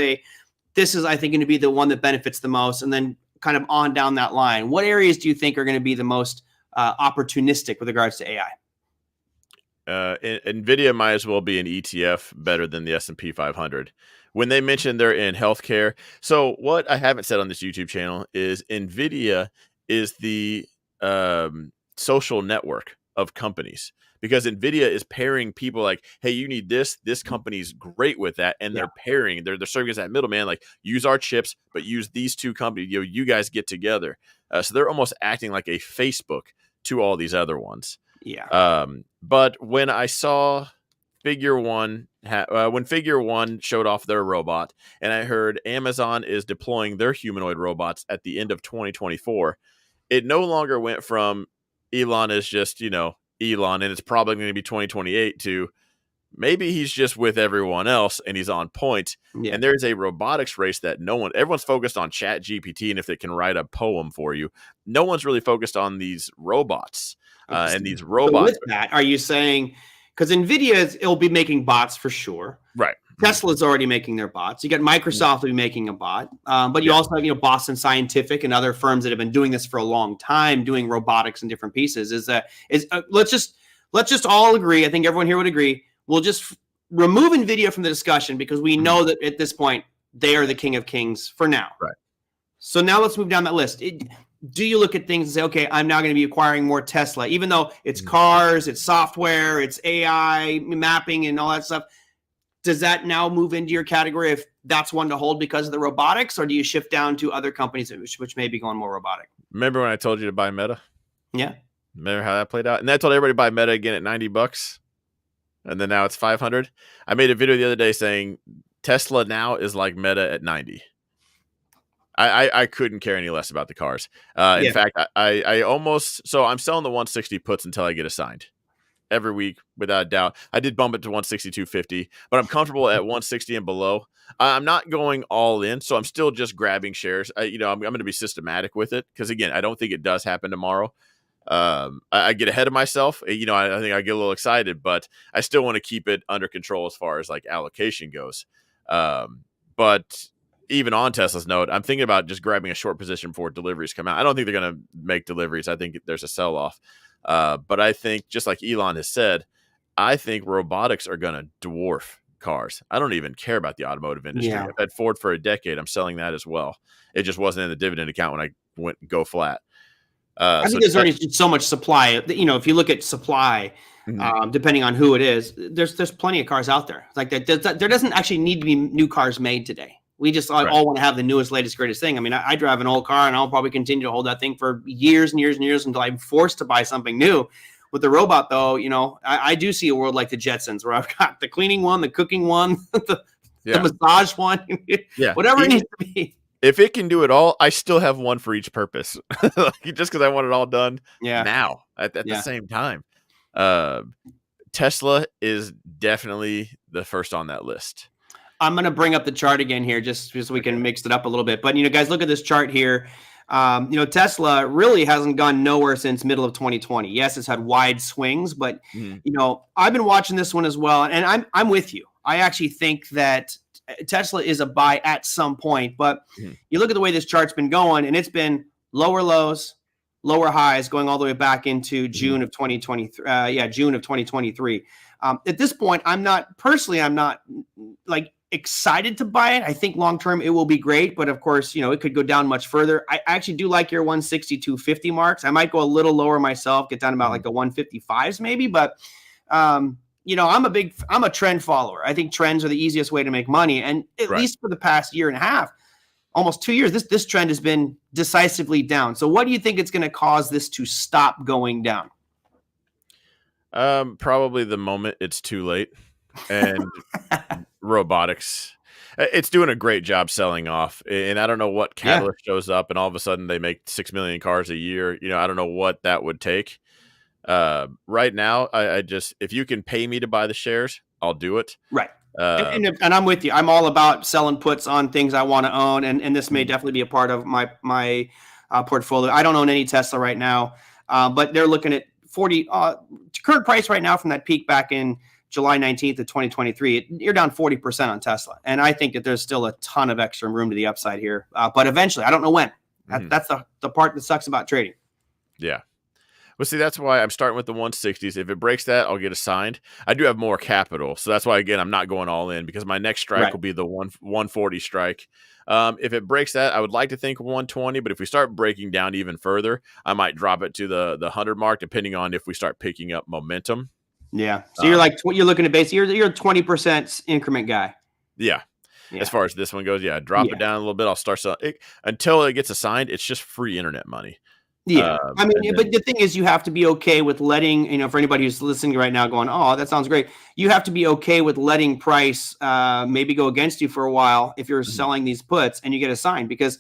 this is, I think, going to be the one that benefits the most. And then kind of on down that line, what areas do you think are going to be the most opportunistic with regards to AI? NVIDIA might as well be an ETF better than the S&P 500. When they mention they're in healthcare. So what I haven't said on this YouTube channel is NVIDIA is the social network of companies, because NVIDIA is pairing people like, hey, you need this company's great with that. And they're pairing, they're serving as that middleman, like use our chips, but use these two companies, you guys get together. So they're almost acting like a Facebook to all these other ones. Yeah. But when I saw Figure One, when Figure One showed off their robot, and I heard Amazon is deploying their humanoid robots at the end of 2024, it no longer went from Elon is just, Elon, and it's probably going to be 2028 to maybe he's just with everyone else and he's on point. Yeah. And there's a robotics race that everyone's focused on ChatGPT and if it can write a poem for you. No one's really focused on these robots and these robots. So with that, are you saying, because NVIDIA it'll be making bots for sure. Right. Tesla's already making their bots. You got Microsoft will be making a bot. But you also have, Boston Scientific and other firms that have been doing this for a long time, doing robotics in different pieces. Let's just all agree. I think everyone here would agree. We'll just remove NVIDIA from the discussion because we know that at this point, they are the king of kings for now. Right. So now let's move down that list. do you look at things and say, okay, I'm now going to be acquiring more Tesla, even though it's cars, it's software, it's AI mapping and all that stuff? Does that now move into your category if that's one to hold because of the robotics, or do you shift down to other companies which may be going more robotic? Remember when I told you to buy Meta? Yeah. Remember how that played out? And I told everybody to buy Meta again at $90, and then now it's 500. I made a video the other day saying Tesla now is like Meta at 90. I couldn't care any less about the cars. In fact, I almost, so I'm selling the 160 puts until I get assigned every week, without a doubt. I did bump it to 162.50, but I'm comfortable at 160 and below. I'm not going all in, so I'm still just grabbing shares. I'm going to be systematic with it because, again, I don't think it does happen tomorrow. I get ahead of myself. I think I get a little excited, but I still want to keep it under control as far as like allocation goes. But even on Tesla's note, I'm thinking about just grabbing a short position before deliveries come out. I don't think they're going to make deliveries. I think there's a sell-off. But I think, just like Elon has said, I think robotics are going to dwarf cars. I don't even care about the automotive industry. Yeah. I've had Ford for a decade. I'm selling that as well. It just wasn't in the dividend account when I went go flat. I think there's already so much supply. If you look at supply, depending on who it is, there's plenty of cars out there. Like there doesn't actually need to be new cars made today. We just all want to have the newest, latest, greatest thing. I mean, I drive an old car, and I'll probably continue to hold that thing for years and years and years until I'm forced to buy something new. With the robot, though, I do see a world like the Jetsons, where I've got the cleaning one, the cooking one, the massage one, whatever it needs to be. If it can do it all, I still have one for each purpose, just because I want it all done now at the same time. Tesla is definitely the first on that list. I'm going to bring up the chart again here just so we can mix it up a little bit. But, guys, look at this chart here. Tesla really hasn't gone nowhere since middle of 2020. Yes, it's had wide swings, but, I've been watching this one as well. And I'm with you. I actually think that Tesla is a buy at some point. But you look at the way this chart's been going, and it's been lower lows, lower highs going all the way back into June of 2023. June of 2023. At this point, I'm not like excited to buy it. I think long term it will be great, but of course, it could go down much further. I actually do like your 162.50 marks. I might go a little lower myself, get down about like the 155s maybe, but I'm a trend follower. I think trends are the easiest way to make money, and at least for the past year and a half, almost 2 years, this trend has been decisively down. So what do you think it's going to cause this to stop going down? Probably the moment it's too late, and robotics, it's doing a great job selling off. And I don't know what catalyst shows up, and all of a sudden they make 6 million cars a year. I don't know what that would take. Right now, I just, if you can pay me to buy the shares, I'll do it. Right. And I'm with you. I'm all about selling puts on things I want to own, and this may definitely be a part of my portfolio. I don't own any Tesla right now, but they're looking at 40 current price right now from that peak back in July 19th of 2023. You're down 40% on Tesla, and I think that there's still a ton of extra room to the upside here. But eventually, I don't know when. That's the part that sucks about trading. Yeah. Well, see, that's why I'm starting with the 160s. If it breaks that, I'll get assigned. I do have more capital, so that's why, again, I'm not going all in, because my next strike will be the 140 strike. If it breaks that, I would like to think 120, but if we start breaking down even further, I might drop it to the 100 mark, depending on if we start picking up momentum. Yeah. So you're looking at base. You're a 20% increment guy. Yeah. As far as this one goes, drop it down a little bit. I'll start selling it until it gets assigned. It's just free internet money. Yeah. But the thing is, you have to be okay with letting, for anybody who's listening right now going, oh, that sounds great. You have to be okay with letting price maybe go against you for a while if you're selling these puts and you get assigned, because,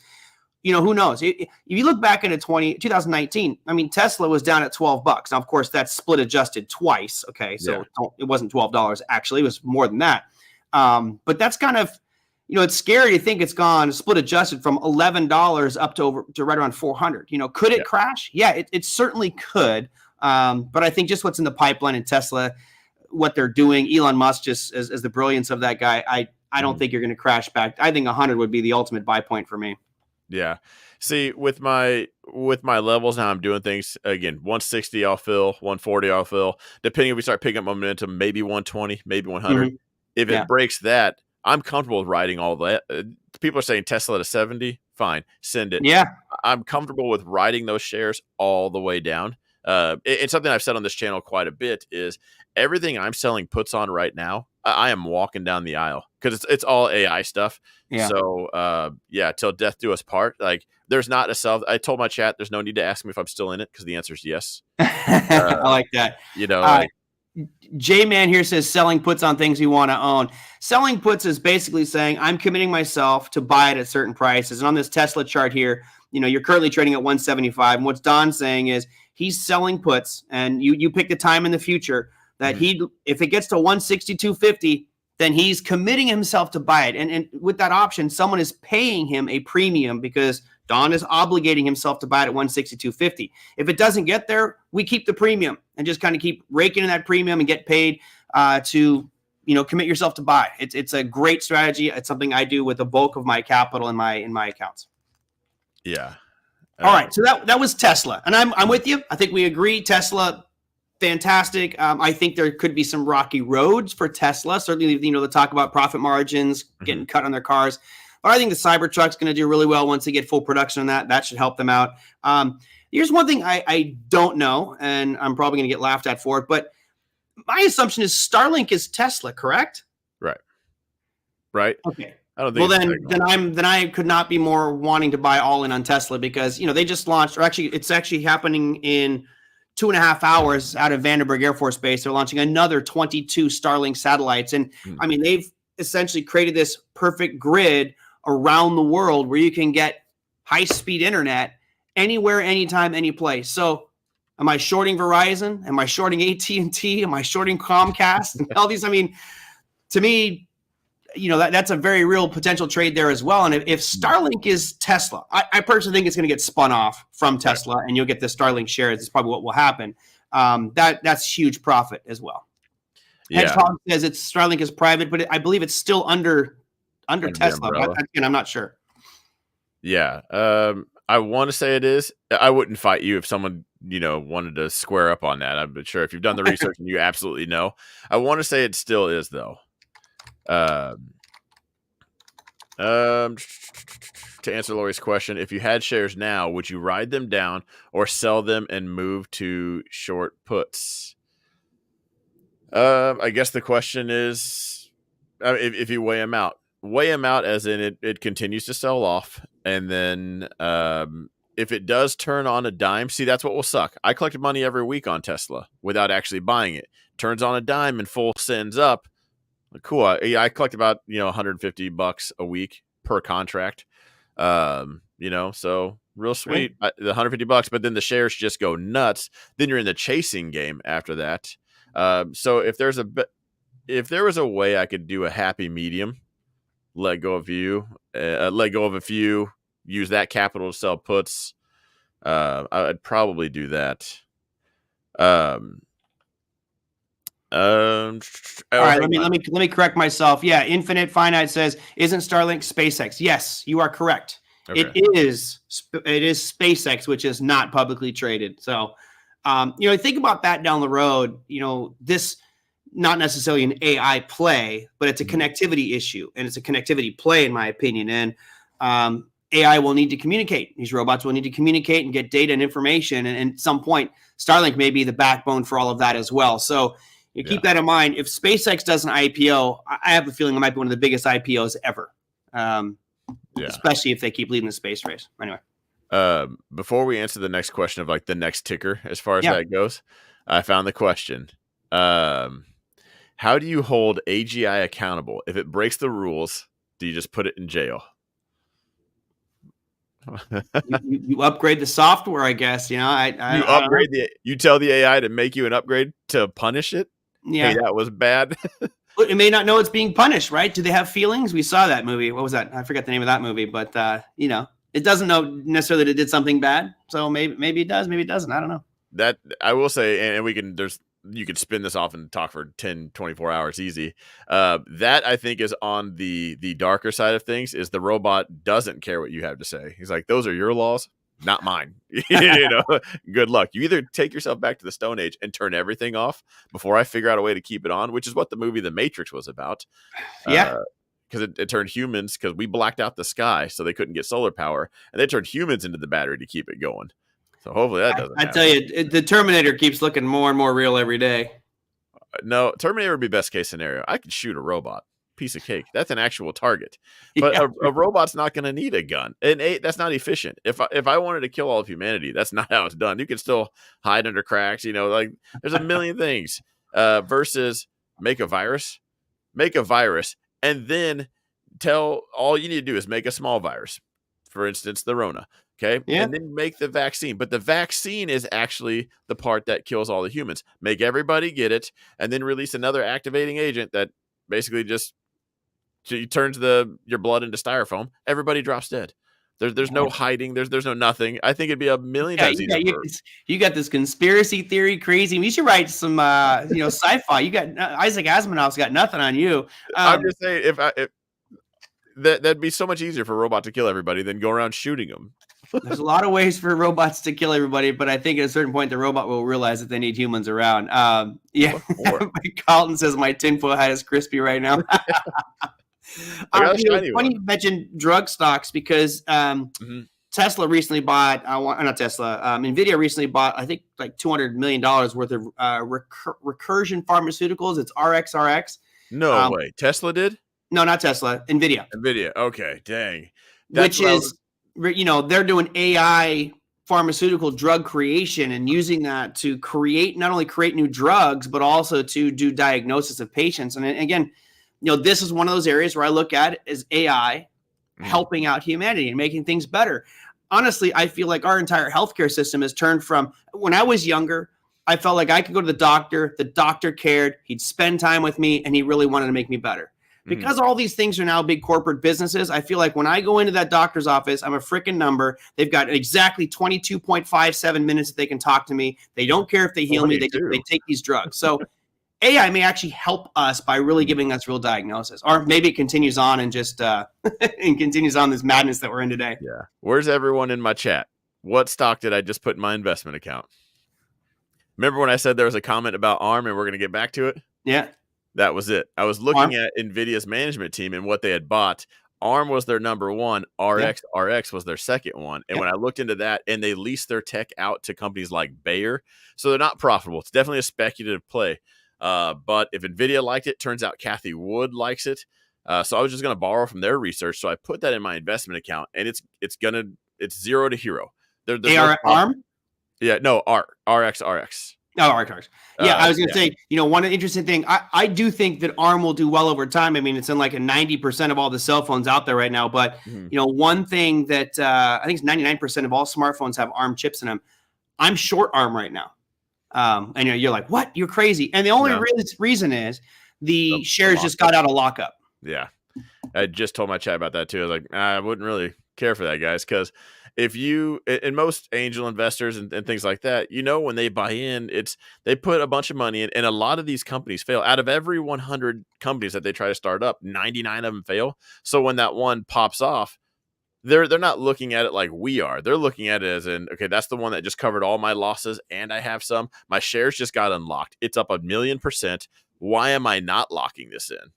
who knows? If you look back into 2019, Tesla was down at $12. Now, of course, that's split adjusted twice. Okay. So it wasn't $12. Actually, it was more than that. But that's kind of, it's scary to think it's gone split adjusted from $11 up to right around 400. Could it crash? Yeah, it certainly could. But I think just what's in the pipeline in Tesla, what they're doing, Elon Musk, just as the brilliance of that guy, I don't think you're going to crash back. I think 100 would be the ultimate buy point for me. Yeah. See, with my levels now, I'm doing things again. 160 I'll fill, 140 I'll fill. Depending if we start picking up momentum, maybe 120, maybe 100. If it breaks that, I'm comfortable with riding all that. People are saying Tesla at a 70. Fine, send it. Yeah, I'm comfortable with riding those shares all the way down. It's something I've said on this channel quite a bit is everything I'm selling puts on right now. I am walking down the aisle because it's all AI stuff. Yeah. So yeah, till death do us part. Like there's not a sell. I told my chat there's no need to ask me if I'm still in it because the answer is yes. I like that. You know, J-Man here says selling puts on things you want to own. Selling puts is basically saying I'm committing myself to buy it at certain prices. And on this Tesla chart here, you're currently trading at 175. And what Don's saying is he's selling puts, and you pick the time in the future that if it gets to 162.50, then he's committing himself to buy it. And with that option, someone is paying him a premium because Don is obligating himself to buy it at 162.50. If it doesn't get there, we keep the premium and just kind of keep raking in that premium and get paid to commit yourself to buy. It's a great strategy. It's something I do with the bulk of my capital in my accounts. Yeah. All right. So that was Tesla, and I'm with you. I think we agree. Tesla, fantastic. I think there could be some rocky roads for Tesla. Certainly, the talk about profit margins getting cut on their cars. But I think the Cybertruck's going to do really well once they get full production on that. That should help them out. Here's one thing I don't know, and I'm probably going to get laughed at for it, but my assumption is Starlink is Tesla, correct? Right. Okay. I don't think. Well, then I could not be more wanting to buy all in on Tesla because they just launched, or actually it's actually happening in 2.5 hours out of Vandenberg Air Force Base. They're launching another 22 Starlink satellites, and I mean they've essentially created this perfect grid around the world where you can get high-speed internet anywhere, anytime, any place. So am I shorting Verizon? Am I shorting AT&T? Am I shorting Comcast? And all these, I mean, to me, that's a very real potential trade there as well. And if Starlink is Tesla, I personally think it's going to get spun off from Tesla and you'll get the Starlink shares. That's probably what will happen. That's huge profit as well. Yeah. Hedgehog says Starlink is private, but I believe it's still under Tesla. And I'm not sure. Yeah. I want to say it is. I wouldn't fight you if someone, wanted to square up on that. I'm not sure if you've done the research and you absolutely know. I want to say it still is though. To answer Lori's question, if you had shares now, would you ride them down or sell them and move to short puts? I guess the question is, if you weigh them out as in it continues to sell off. And then if it does turn on a dime, see, that's what will suck. I collected money every week on Tesla without actually buying it. Turns on a dime and full sends up. Cool. I collect about, $150 a week per contract. So real sweet. The $150, but then the shares just go nuts. Then you're in the chasing game after that. So if there was a way I could do a happy medium, let go of a few, use that capital to sell puts, I'd probably do that. All right, let me correct myself. Yeah, Infinite Finite says, isn't Starlink SpaceX? Yes, you are correct. Okay. It is SpaceX, which is not publicly traded. So, think about that down the road. This not necessarily an AI play, but it's a connectivity issue, and it's a connectivity play, in my opinion. And AI will need to communicate. These robots will need to communicate and get data and information. And at some point, Starlink may be the backbone for all of that as well. So. Keep that in mind. If SpaceX does an IPO, I have a feeling it might be one of the biggest IPOs ever, especially if they keep leading the space race. Anyway. Before we answer the next question of like the next ticker, as far as that goes, I found the question. How do you hold AGI accountable? If it breaks the rules, do you just put it in jail? you upgrade the software, I guess. You tell the AI to make you an upgrade to punish it. Yeah, hey, that was bad. It may not know it's being punished, right? Do they have feelings? We saw that movie. What was that? I forgot the name of that movie, but it doesn't know necessarily that it did something bad. So maybe it does, maybe it doesn't. I don't know. That I will say, and you could spin this off and talk for 10, 24 hours easy. That I think is on the darker side of things, is the robot doesn't care what you have to say. He's like, those are your laws, not mine. Good luck. You either take yourself back to the Stone Age and turn everything off before I figure out a way to keep it on, which is what the movie The Matrix was about. Yeah. because it turned humans, because we blacked out the sky so they couldn't get solar power, and they turned humans into the battery to keep it going. So hopefully that doesn't I happen. tell you, the Terminator keeps looking more and more real every day. No, Terminator would be best case scenario. I could shoot a robot. Piece of cake. That's an actual target. But a robot's not going to need a gun. And that's not efficient. If I wanted to kill all of humanity, that's not how it's done. You can still hide under cracks, like there's a million things. Versus make a virus, and then all you need to do is make a small virus. For instance, the Rona. Okay. Yeah. And then make the vaccine. But the vaccine is actually the part that kills all the humans. Make everybody get it, and then release another activating agent that basically just turns your blood into styrofoam. Everybody drops dead. There's no hiding. There's no nothing. I think it'd be a million times easier. You got this conspiracy theory crazy. You should write some sci-fi. You got Isaac Asimov's got nothing on you. I'm just saying that'd be so much easier for a robot to kill everybody than go around shooting them. There's a lot of ways for robots to kill everybody, but I think at a certain point the robot will realize that they need humans around. Carlton says my tinfoil hat is crispy right now. Funny you mentioned drug stocks because Tesla recently bought, not Tesla, NVIDIA recently bought, I think, like $200 million worth of Recursion Pharmaceuticals. It's RXRX. No way. Tesla did? No, not Tesla. NVIDIA. Okay. Dang. Which is, they're doing AI pharmaceutical drug creation and using that to not only create new drugs, but also to do diagnosis of patients. And again, this is one of those areas where I look at it as AI helping out humanity and making things better. Honestly, I feel like our entire healthcare system has turned from when I was younger, I felt like I could go to the doctor cared, he'd spend time with me, and he really wanted to make me better. Because all these things are now big corporate businesses, I feel like when I go into that doctor's office, I'm a freaking number. They've got exactly 22.57 minutes that they can talk to me. They don't care if they heal me. They take these drugs. So AI may actually help us by really giving us real diagnosis, or maybe it continues on and just and continues on this madness that we're in today. Yeah. Where's everyone in my chat? What stock did I just put in my investment account? Remember when I said there was a comment about ARM and we're going to get back to it? Yeah. That was it. I was looking at NVIDIA's management team and what they had bought. ARM was their number one. RX was their second one. And when I looked into that, and they leased their tech out to companies like Bayer, so they're not profitable. It's definitely a speculative play. But if NVIDIA liked it, turns out Kathy Wood likes it. So I was just going to borrow from their research. So I put that in my investment account, and it's 0 to hero. ARM? Yeah, no, RXRX. Oh, RX. Yeah, I was going to say, one interesting thing, I do think that ARM will do well over time. I mean, it's in like a 90% of all the cell phones out there right now. But, one thing that I think it's 99% of all smartphones have ARM chips in them. I'm short ARM right now. And you're like, what? You're crazy. And the only reason is the shares just got out of lockup. Yeah. I just told my chat about that too. I was like, I wouldn't really care for that, guys, because if you and most angel investors and things like that, when they buy in, they put a bunch of money in, and a lot of these companies fail. Out of every 100 companies that they try to start up, 99 of them fail. So when that one pops off, they're not looking at it like we are. They're looking at it as in, okay, that's the one that just covered all my losses, and I have some. My shares just got unlocked. It's up 1,000,000%. Why am I not locking this in?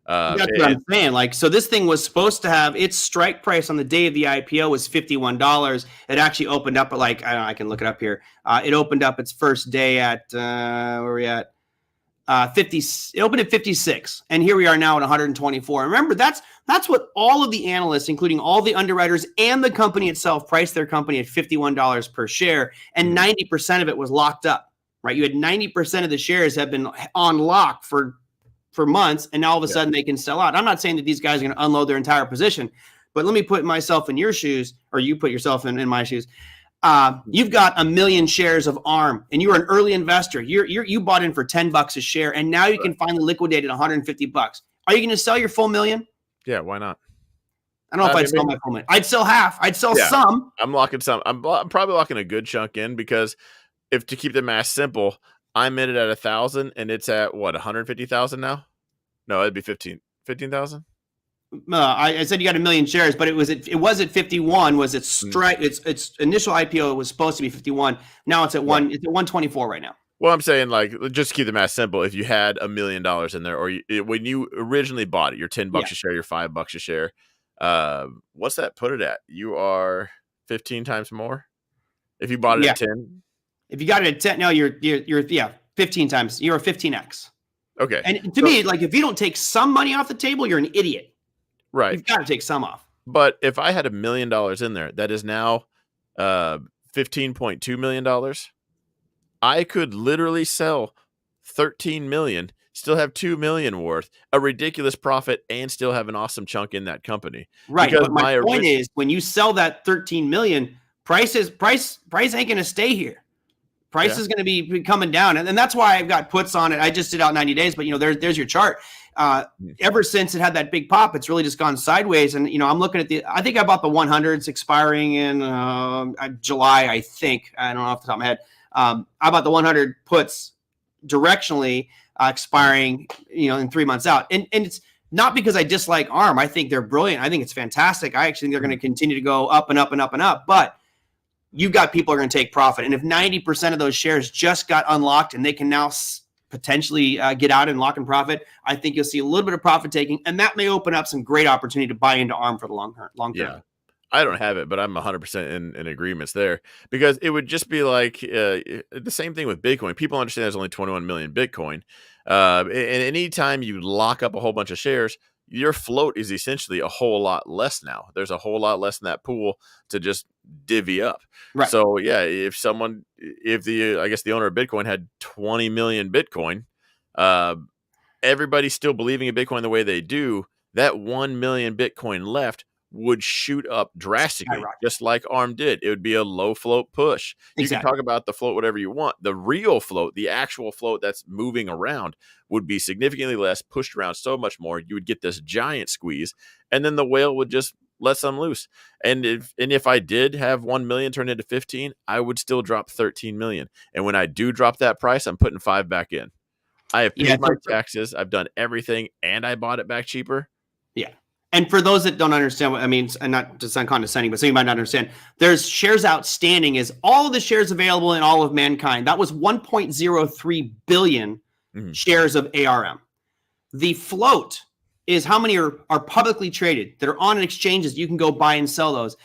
That's what I'm saying. Like, so this thing was supposed to have its strike price on the day of the IPO was $51. It actually opened up at I can look it up here. It opened up its first day at where are we at? 50. It opened at 56, and here we are now at 124. And remember, that's what all of the analysts, including all the underwriters and the company itself, priced their company at $51 per share, and 90% of it was locked up. Right? You had 90% of the shares have been on lock for months, and now all of a sudden they can sell out. I'm not saying that these guys are going to unload their entire position, but let me put myself in your shoes, or you put yourself in my shoes. You've got 1 million shares of ARM, and you're an early investor. You bought in for $10 a share, and now you can finally liquidate at $150. Are you going to sell your full million? Yeah, why not? I don't know if I'd sell my full million. I'd sell half. I'd sell some. I'm locking some. I'm probably locking a good chunk in, because if to keep the math simple, I'm in it at 1,000, and it's at what, 150,000 now? No, it'd be 15,000. I said you got 1 million shares, but it was at 51. Was its strike? Its initial IPO was supposed to be 51. Now it's at 124 right now. Well, I'm saying, like, just to keep the math simple, if you had $1 million in there, or when you originally bought it, you're $10 a share, you're $5 a share. What's that put it at? You are 15 times more if you bought it at 10. If you got it at 10, no, you're 15 times. You're a 15x. Okay. And to me, like, if you don't take some money off the table, you're an idiot. Right. You've got to take some off. But if I had $1 million in there, that is now $15.2 million. I could literally sell 13 million, still have 2 million worth, a ridiculous profit, and still have an awesome chunk in that company. Right. Because but my point is, when you sell that 13 million, price ain't going to stay here. Price is going to be coming down. And that's why I've got puts on it. I just did out 90 days, but there's your chart. Ever since it had that big pop, it's really just gone sideways. And, I'm looking at I think I bought the 100s expiring in July, I think. I don't know off the top of my head. I bought the 100 puts directionally expiring, in 3 months out. And it's not because I dislike ARM. I think they're brilliant. I think it's fantastic. I actually think they're going to continue to go up and up and up and up. But you've got people who are going to take profit. And if 90% of those shares just got unlocked and they can now potentially get out and lock in profit, I think you'll see a little bit of profit taking. And that may open up some great opportunity to buy into ARM for the long term. Yeah. I don't have it, but I'm 100% in agreements there, because it would just be like the same thing with Bitcoin. People understand there's only 21 million Bitcoin. And anytime you lock up a whole bunch of shares, your float is essentially a whole lot less now. There's a whole lot less in that pool to just divvy up. Right. So yeah, if the owner of Bitcoin had 20 million Bitcoin, everybody's still believing in Bitcoin the way they do, that 1 million Bitcoin left would shoot up drastically, just like ARM did. It would be a low float push. You can talk about the float whatever you want. The real float, the actual float that's moving around, would be significantly less, pushed around so much more. You would get this giant squeeze, and then the whale would just let some loose. And if I did have 1 million turn into 15, I would still drop 13 million. And when I do drop that price, I'm putting 5 back in. I have paid my taxes, I've done everything, and I bought it back cheaper. Yeah. And for those that don't understand what I mean, and not to sound condescending, but some of you might not understand, there's shares outstanding is all of the shares available in all of mankind. That was 1.03 billion shares of ARM. The float is how many are publicly traded that are on exchanges. You can go buy and sell those.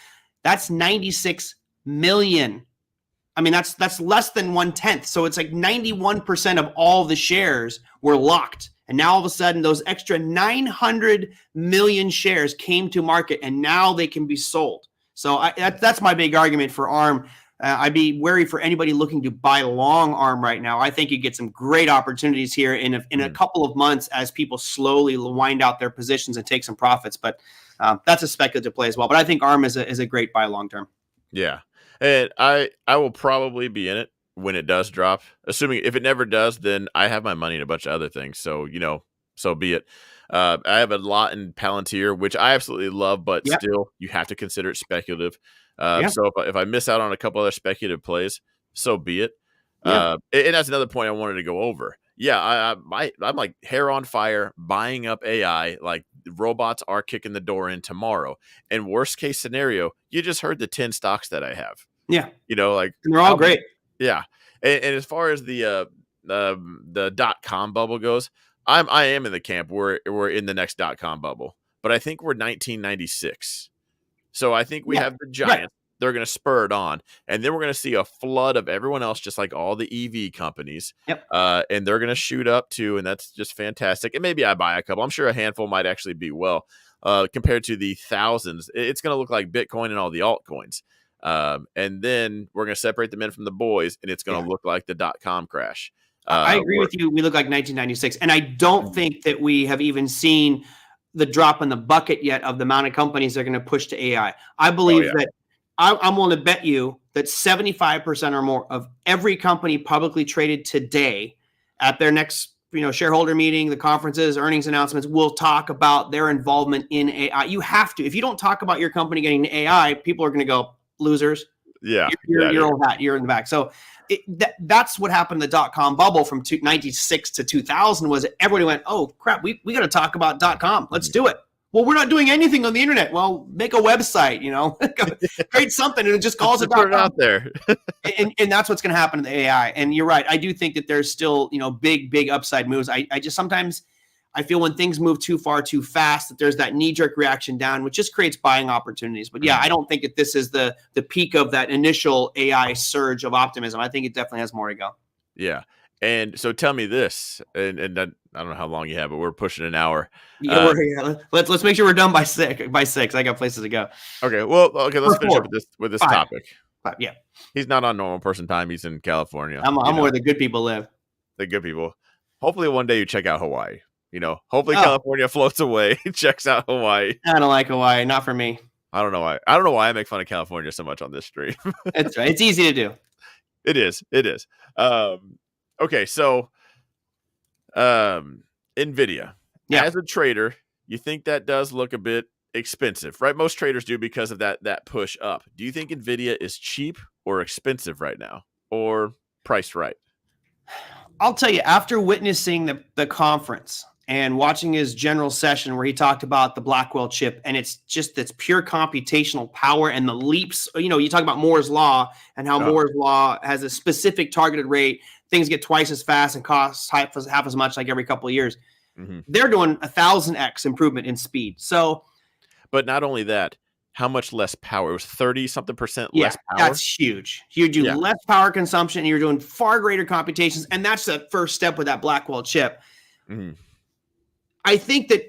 That's 96 million. I mean, that's less than 1/10. So it's like 91% of all the shares were locked. And now all of a sudden, those extra 900 million shares came to market, and now they can be sold. So that's my big argument for ARM. I'd be wary for anybody looking to buy long ARM right now. I think you get some great opportunities here in a couple of months as people slowly wind out their positions and take some profits. But that's a speculative play as well. But I think ARM is a great buy long term. Yeah, and I will probably be in it when it does drop. Assuming if it never does, then I have my money in a bunch of other things. So, so be it. I have a lot in Palantir, which I absolutely love, but still you have to consider it speculative. So if I miss out on a couple other speculative plays, so be it. And that's another point I wanted to go over. Yeah, I'm like hair on fire buying up AI. Like robots are kicking the door in tomorrow. And worst case scenario, you just heard the 10 stocks that I have. Yeah. Like and they're all great. Yeah. And as far as the .com bubble goes, I am in the camp where we're in the next .com bubble, but I think we're 1996. So I think we have the giants. Right. They're going to spur it on, and then we're going to see a flood of everyone else, just like all the EV companies. Yep. And they're going to shoot up too, and that's just fantastic. And maybe I buy a couple. I'm sure a handful might actually be well. Compared to the thousands, it's going to look like Bitcoin and all the altcoins. And then we're going to separate the men from the boys, and it's going to look like the .com crash. I agree with you. We look like 1996. And I don't think that we have even seen the drop in the bucket yet of the amount of companies that are going to push to AI. I believe that I'm willing to bet you that 75% or more of every company publicly traded today at their next shareholder meeting, the conferences, earnings announcements, will talk about their involvement in AI. You have to. If you don't talk about your company getting into AI, people are going to go, losers. Yeah. You're old hat. You're in the back. So that's what happened in the .com bubble from 96 to 2000 was everybody went, oh, crap, we got to talk about .com. Let's do it. Well, we're not doing anything on the internet. Well, make a website, create something, and it just calls it put it out there. and that's what's going to happen to the AI. And you're right. I do think that there's still, big upside moves. I just sometimes I feel when things move too far, too fast, that there's that knee-jerk reaction down, which just creates buying opportunities. But yeah, I don't think that this is the peak of that initial AI surge of optimism. I think it definitely has more to go. Yeah. And so tell me this, and I don't know how long you have, but we're pushing an hour. Yeah, let's make sure we're done by six. I got places to go. Okay. Well, let's finish up with this topic. Yeah. He's not on normal person time. He's in California. I'm where the good people live. The good people. Hopefully one day you check out Hawaii. Hopefully California floats away, checks out Hawaii. I don't like Hawaii. Not for me. I don't know why. I don't know why I make fun of California so much on this stream. That's right. It's easy to do. It is. Okay, so NVIDIA. Yeah. As a trader, you think that does look a bit expensive, right? Most traders do because of that push up. Do you think NVIDIA is cheap or expensive right now, or priced right? I'll tell you, after witnessing the conference and watching his general session where he talked about the Blackwell chip, and it's pure computational power and the leaps. You talk about Moore's Law and how Moore's Law has a specific targeted rate. Things get twice as fast and cost half as much, like every couple of years. Mm-hmm. They're doing 1,000x improvement in speed. So, but not only that, how much less power? It was 30-something% less power. That's huge. You do less power consumption, and you're doing far greater computations, and that's the first step with that Blackwell chip. Mm-hmm. I think that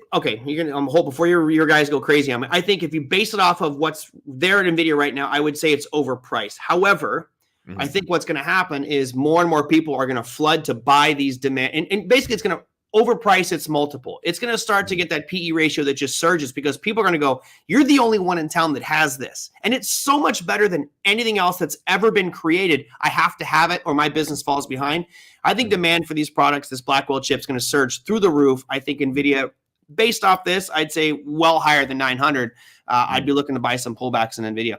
you're gonna hold before your guys go crazy. I think if you base it off of what's there at NVIDIA right now, I would say it's overpriced. However, I think what's going to happen is more and more people are going to flood to buy these demand, and basically it's going to overprice its multiple. It's going to start to get that PE ratio that just surges because people are going to go, you're the only one in town that has this. And it's so much better than anything else that's ever been created. I have to have it or my business falls behind. I think demand for these products, this Blackwell chip, is going to surge through the roof. I think NVIDIA, based off this, I'd say well higher than 900. I'd be looking to buy some pullbacks in NVIDIA.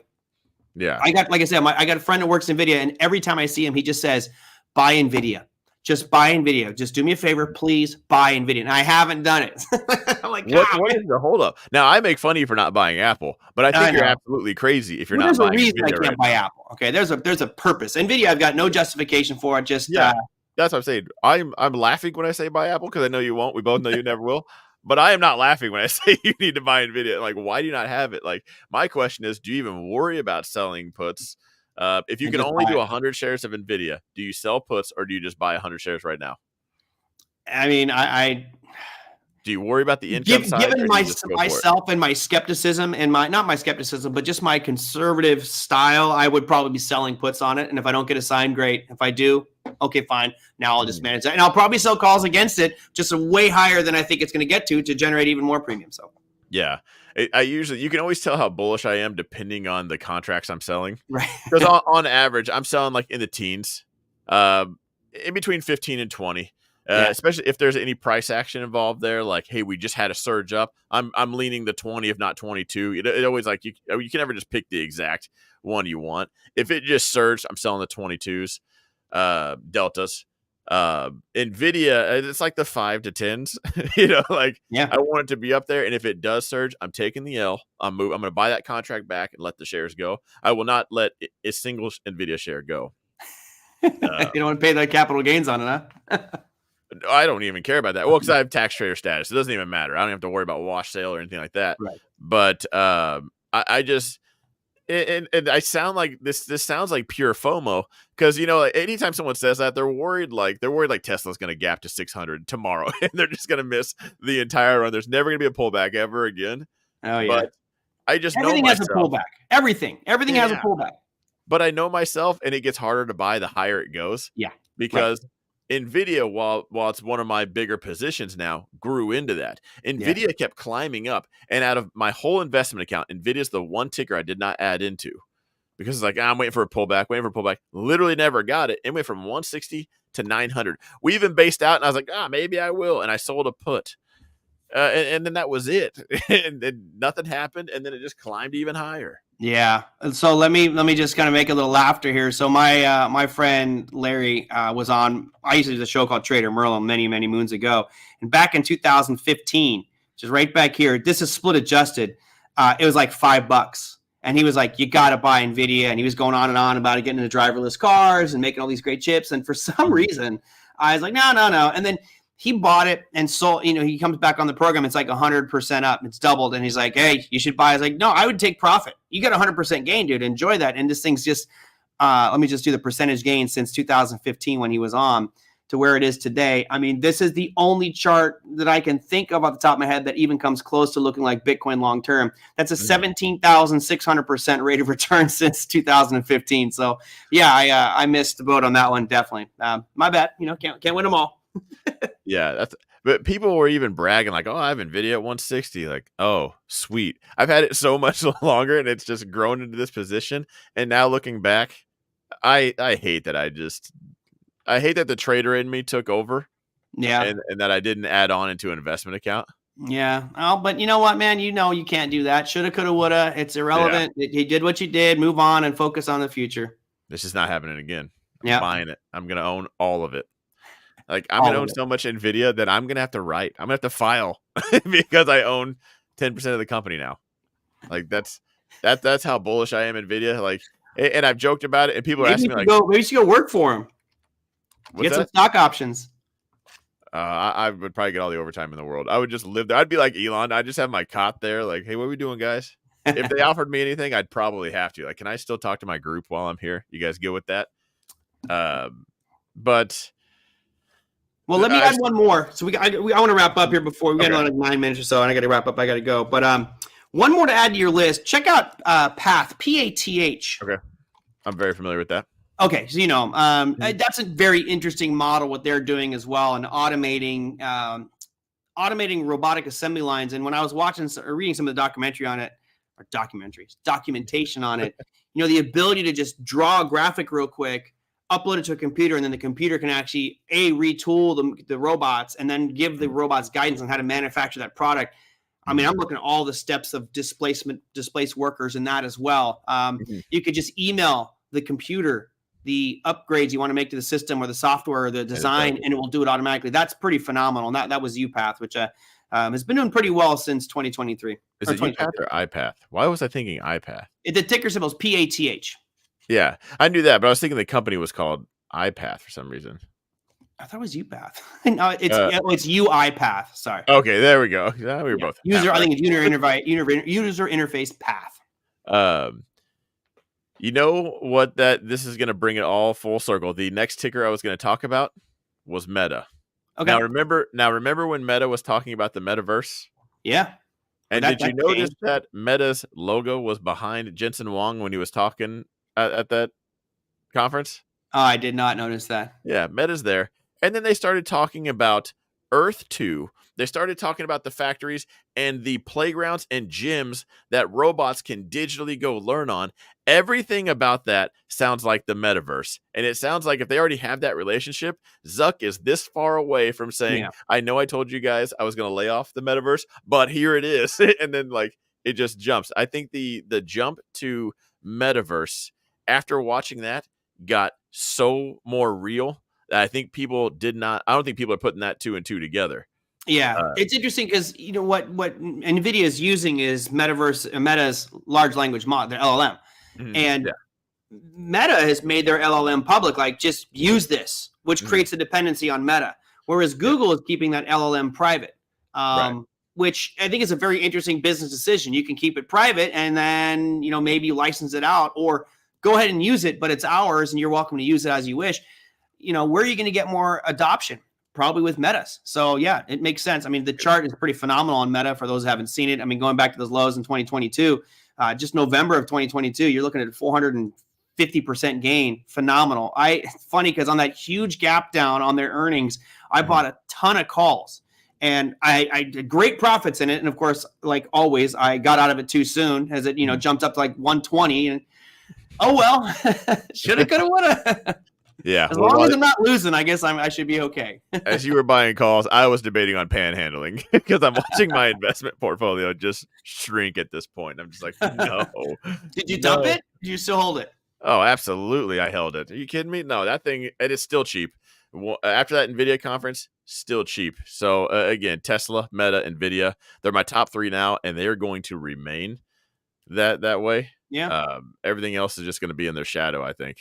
Yeah. I got a friend that works in NVIDIA, and every time I see him, he just says, buy NVIDIA. Just buy NVIDIA. Just do me a favor, please buy NVIDIA. And I haven't done it. I'm like, what is the holdup? Now, I make fun of you for not buying Apple, but I think you're absolutely crazy if you're not buying NVIDIA. There's a reason I can't buy Apple. Okay, there's a purpose. NVIDIA, I've got no justification for it. Just that's what I'm saying. I'm laughing when I say buy Apple because I know you won't. We both know you never will. But I am not laughing when I say you need to buy NVIDIA. Like, why do you not have it? Like, my question is, do you even worry about selling puts? If you can only do 100 shares of NVIDIA, do you sell puts or do you just buy 100 shares right now? I mean, I do you worry about the income side? Given myself and my skepticism and not my skepticism, but just my conservative style, I would probably be selling puts on it. And if I don't get assigned, great. If I do, okay, fine. Now I'll just manage that. And I'll probably sell calls against it just way higher than I think it's going to get to generate even more premium. So, yeah. You can always tell how bullish I am depending on the contracts I'm selling. Right. Because on average, I'm selling like in the teens, in between 15 and 20. Especially if there's any price action involved there, like, hey, we just had a surge up. I'm leaning the 20, if not 22. It always like you can never just pick the exact one you want. If it just surged, I'm selling the 22s, deltas. NVIDIA, it's like the 5 to 10s. I want it to be up there, and if it does surge, I'm taking the L. I'm going to buy that contract back and let the shares go. I will not let a single NVIDIA share go. You don't want to pay the capital gains on it, huh? I don't even care about that. Well, because I have tax trader status. It doesn't even matter. I don't have to worry about wash sale or anything like that. Right. But I just and I sound like this sounds like pure FOMO because anytime someone says that, they're worried like Tesla's going to gap to 600 tomorrow and they're just going to miss the entire run. There's never going to be a pullback ever again. Oh yeah. But I just everything know has a pullback. Everything has a pullback. But I know myself, and it gets harder to buy the higher it goes. Yeah. Because NVIDIA, while it's one of my bigger positions now, grew into that. NVIDIA kept climbing up. And out of my whole investment account, NVIDIA's the one ticker I did not add into. Because it's like, I'm waiting for a pullback. Literally never got it. It went from 160 to 900. We even based out, and I was like, maybe I will. And I sold a put. And then that was it. and nothing happened. And then it just climbed even higher. Yeah. So let me just kind of make a little laughter here. So my friend Larry was on. I used to do a show called Trader Merlin many moons ago, and back in 2015, just right back here. This is split adjusted. It was like $5. And he was like, you got to buy NVIDIA. And he was going on and on about it, getting into driverless cars and making all these great chips. And for some reason, I was like, no. And then he bought it and sold, he comes back on the program. It's like 100% up. It's doubled. And he's like, hey, you should buy. I was like, no, I would take profit. You got 100% gain, dude. Enjoy that. And this thing's just, let me just do the percentage gain since 2015 when he was on to where it is today. I mean, this is the only chart that I can think of off the top of my head that even comes close to looking like Bitcoin long-term. That's a 17,600% rate of return since 2015. So yeah, I missed the boat on that one. Definitely. My bad, can't win them all. Yeah. But people were even bragging like, oh, I have NVIDIA at 160. Like, oh, sweet. I've had it so much longer and it's just grown into this position. And now looking back, I hate that I hate that the trader in me took over. Yeah. And that I didn't add on into an investment account. Yeah. Oh, but you know what, man? You can't do that. Shoulda, coulda, woulda. It's irrelevant. Yeah. You did what you did. Move on and focus on the future. This is not happening again. I'm buying it. I'm going to own all of it. Like, I'm going to own so much NVIDIA that I'm going to have to write. I'm going to have to file because I own 10% of the company now. Like, that's how bullish I am NVIDIA. Like, and I've joked about it, and people are asking me, like, maybe you should go work for him. Get some stock options. I would probably get all the overtime in the world. I would just live there. I'd be like Elon. I'd just have my cot there. Like, hey, what are we doing, guys? If they offered me anything, I'd probably have to. Like, can I still talk to my group while I'm here? You guys good with that? But well, let me add one more. So I want to wrap up here before we get like 9 minutes or so, and I got to wrap up. I got to go. But one more to add to your list. Check out Path, PATH. Okay, I'm very familiar with that. Okay, so that's a very interesting model what they're doing as well, and automating robotic assembly lines. And when I was watching or reading some of the documentation on it, the ability to just draw a graphic real quick, upload it to a computer, and then the computer can actually retool the robots and then give the robots guidance on how to manufacture that product. I mean, I'm looking at all the steps of displaced workers in that as well. You could just email the computer the upgrades you want to make to the system or the software or the design, and it will do it automatically. That's pretty phenomenal. And that was UPath, which has been doing pretty well since 2023. Is it UPath or iPath? Why was I thinking iPath? The ticker symbol is PATH. Yeah, I knew that, but I was thinking the company was called iPath for some reason. I thought it was UPath. No, it's UiPath. Sorry. Okay, there we go. Yeah, we were both. I think it's user interface path. You know what? This is going to bring it all full circle. The next ticker I was going to talk about was Meta. Okay. Now remember when Meta was talking about the metaverse? Yeah. And did you notice that Meta's logo was behind Jensen Huang when he was talking at that conference? Oh, I did not notice that. Yeah, Meta's there. And then they started talking about Earth 2. They started talking about the factories and the playgrounds and gyms that robots can digitally go learn on. Everything about that sounds like the metaverse. And it sounds like if they already have that relationship, Zuck is this far away from saying, I know I told you guys I was going to lay off the metaverse, but here it is. And then it just jumps. I think the jump to metaverse after watching that got so more real that I think I don't think people are putting that 2 and 2 together. Yeah, it's interesting because what NVIDIA is using is Meta's large language model, their LLM, and Meta has made their LLM public, like just use this, which creates a dependency on Meta, whereas Google is keeping that LLM private, which I think is a very interesting business decision. You can keep it private and then maybe license it out, or go ahead and use it, but it's ours and you're welcome to use it as you wish. Where are you going to get more adoption? Probably with Metas. So yeah, it makes sense. I mean, the chart is pretty phenomenal on Meta for those who haven't seen it. I mean, going back to those lows in 2022, just November of 2022, you're looking at a 450% gain. Phenomenal. Funny because on that huge gap down on their earnings, I bought a ton of calls and I did great profits in it. And of course, like always, I got out of it too soon as it, jumped up to like 120 and shoulda, coulda, woulda. Yeah. As long as I'm not losing, I guess I should be okay. As you were buying calls, I was debating on panhandling because I'm watching my investment portfolio just shrink at this point. I'm just like, no. Did you dump it? Did you still hold it? Oh, absolutely. I held it. Are you kidding me? No, that thing, it is still cheap. After that NVIDIA conference, still cheap. So again, Tesla, Meta, NVIDIA, they're my top 3 now, and they are going to remain that way. Yeah. Everything else is just going to be in their shadow, I think.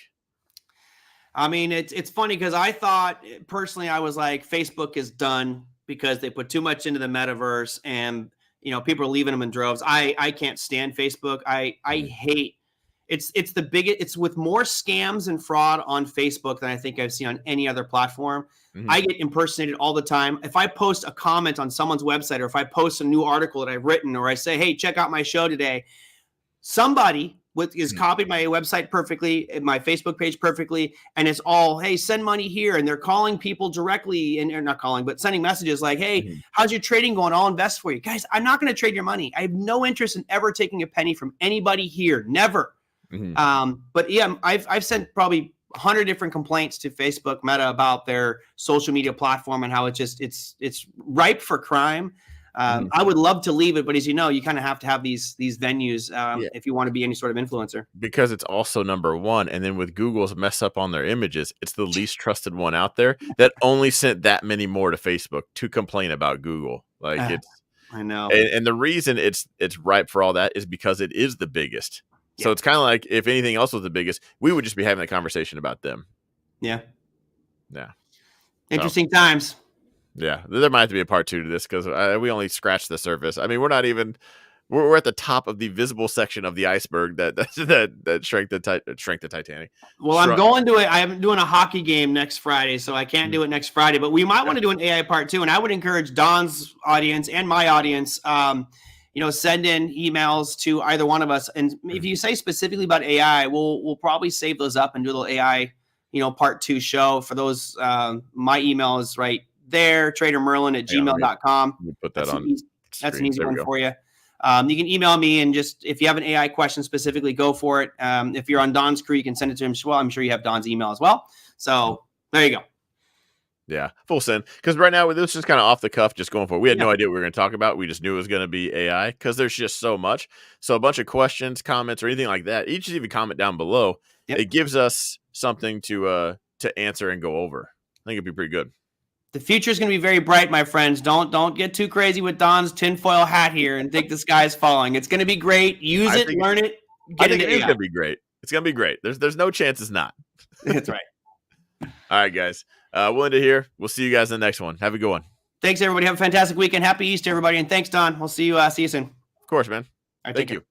I mean, it's funny because I thought personally, I was like, Facebook is done because they put too much into the metaverse, and people are leaving them in droves. I can't stand Facebook. I hate it's the biggest. It's with more scams and fraud on Facebook than I think I've seen on any other platform. I get impersonated all the time. If I post a comment on someone's website, or if I post a new article that I've written, or I say, hey, check out my show today, somebody is copied my website perfectly, my Facebook page perfectly, and it's all, hey, send money here, and they're calling people directly, and they're not calling, but sending messages like, hey, how's your trading going? I'll invest for you. Guys, I'm not going to trade your money. I have no interest in ever taking a penny from anybody here, never. But yeah, I've sent probably 100 different complaints to Facebook Meta about their social media platform and how it's ripe for crime. I would love to leave it, but as you know, you kind of have to have these venues if you want to be any sort of influencer. Because it's also number one, and then with Google's mess up on their images, it's the least trusted one out there that only sent that many more to Facebook to complain about Google. Like it's, I know, and the reason it's ripe for all that is because it is the biggest. So it's kind of like if anything else was the biggest, we would just be having a conversation about them. Yeah. Interesting times. Yeah, there might have to be a part 2 to this because we only scratched the surface. I mean, we're not even we're at the top of the visible section of the iceberg that shrank the Titanic. Well, I'm going to it. I'm doing a hockey game next Friday, so I can't do it next Friday. But we might want to do an AI part 2, and I would encourage Don's audience and my audience. Send in emails to either one of us, and if you say specifically about AI, we'll probably save those up and do a little AI, part 2 show for those. My email is right there, tradermerlin@gmail.com. We put that on. That's an easy one for you. You can email me, and just if you have an AI question specifically, go for it. If you're on Don's crew, you can send it to him as well. I'm sure you have Don's email as well. So there you go. Yeah, full send. Because right now, this is just kind of off the cuff, just going for it. We had no idea what we were going to talk about. We just knew it was going to be AI because there's just so much. So a bunch of questions, comments, or anything like that. You just even comment down below. It gives us something to answer and go over. I think it'd be pretty good. The future is going to be very bright, my friends. Don't get too crazy with Don's tinfoil hat here and think the sky's falling. It's going to be great. Use it, learn it. I think it's going to be great. It's going to be great. There's no chance it's not. That's right. All right, guys. We'll end it here. We'll see you guys in the next one. Have a good one. Thanks, everybody. Have a fantastic weekend. Happy Easter, everybody. And thanks, Don. We'll see you soon. Of course, man. All right, Thank you.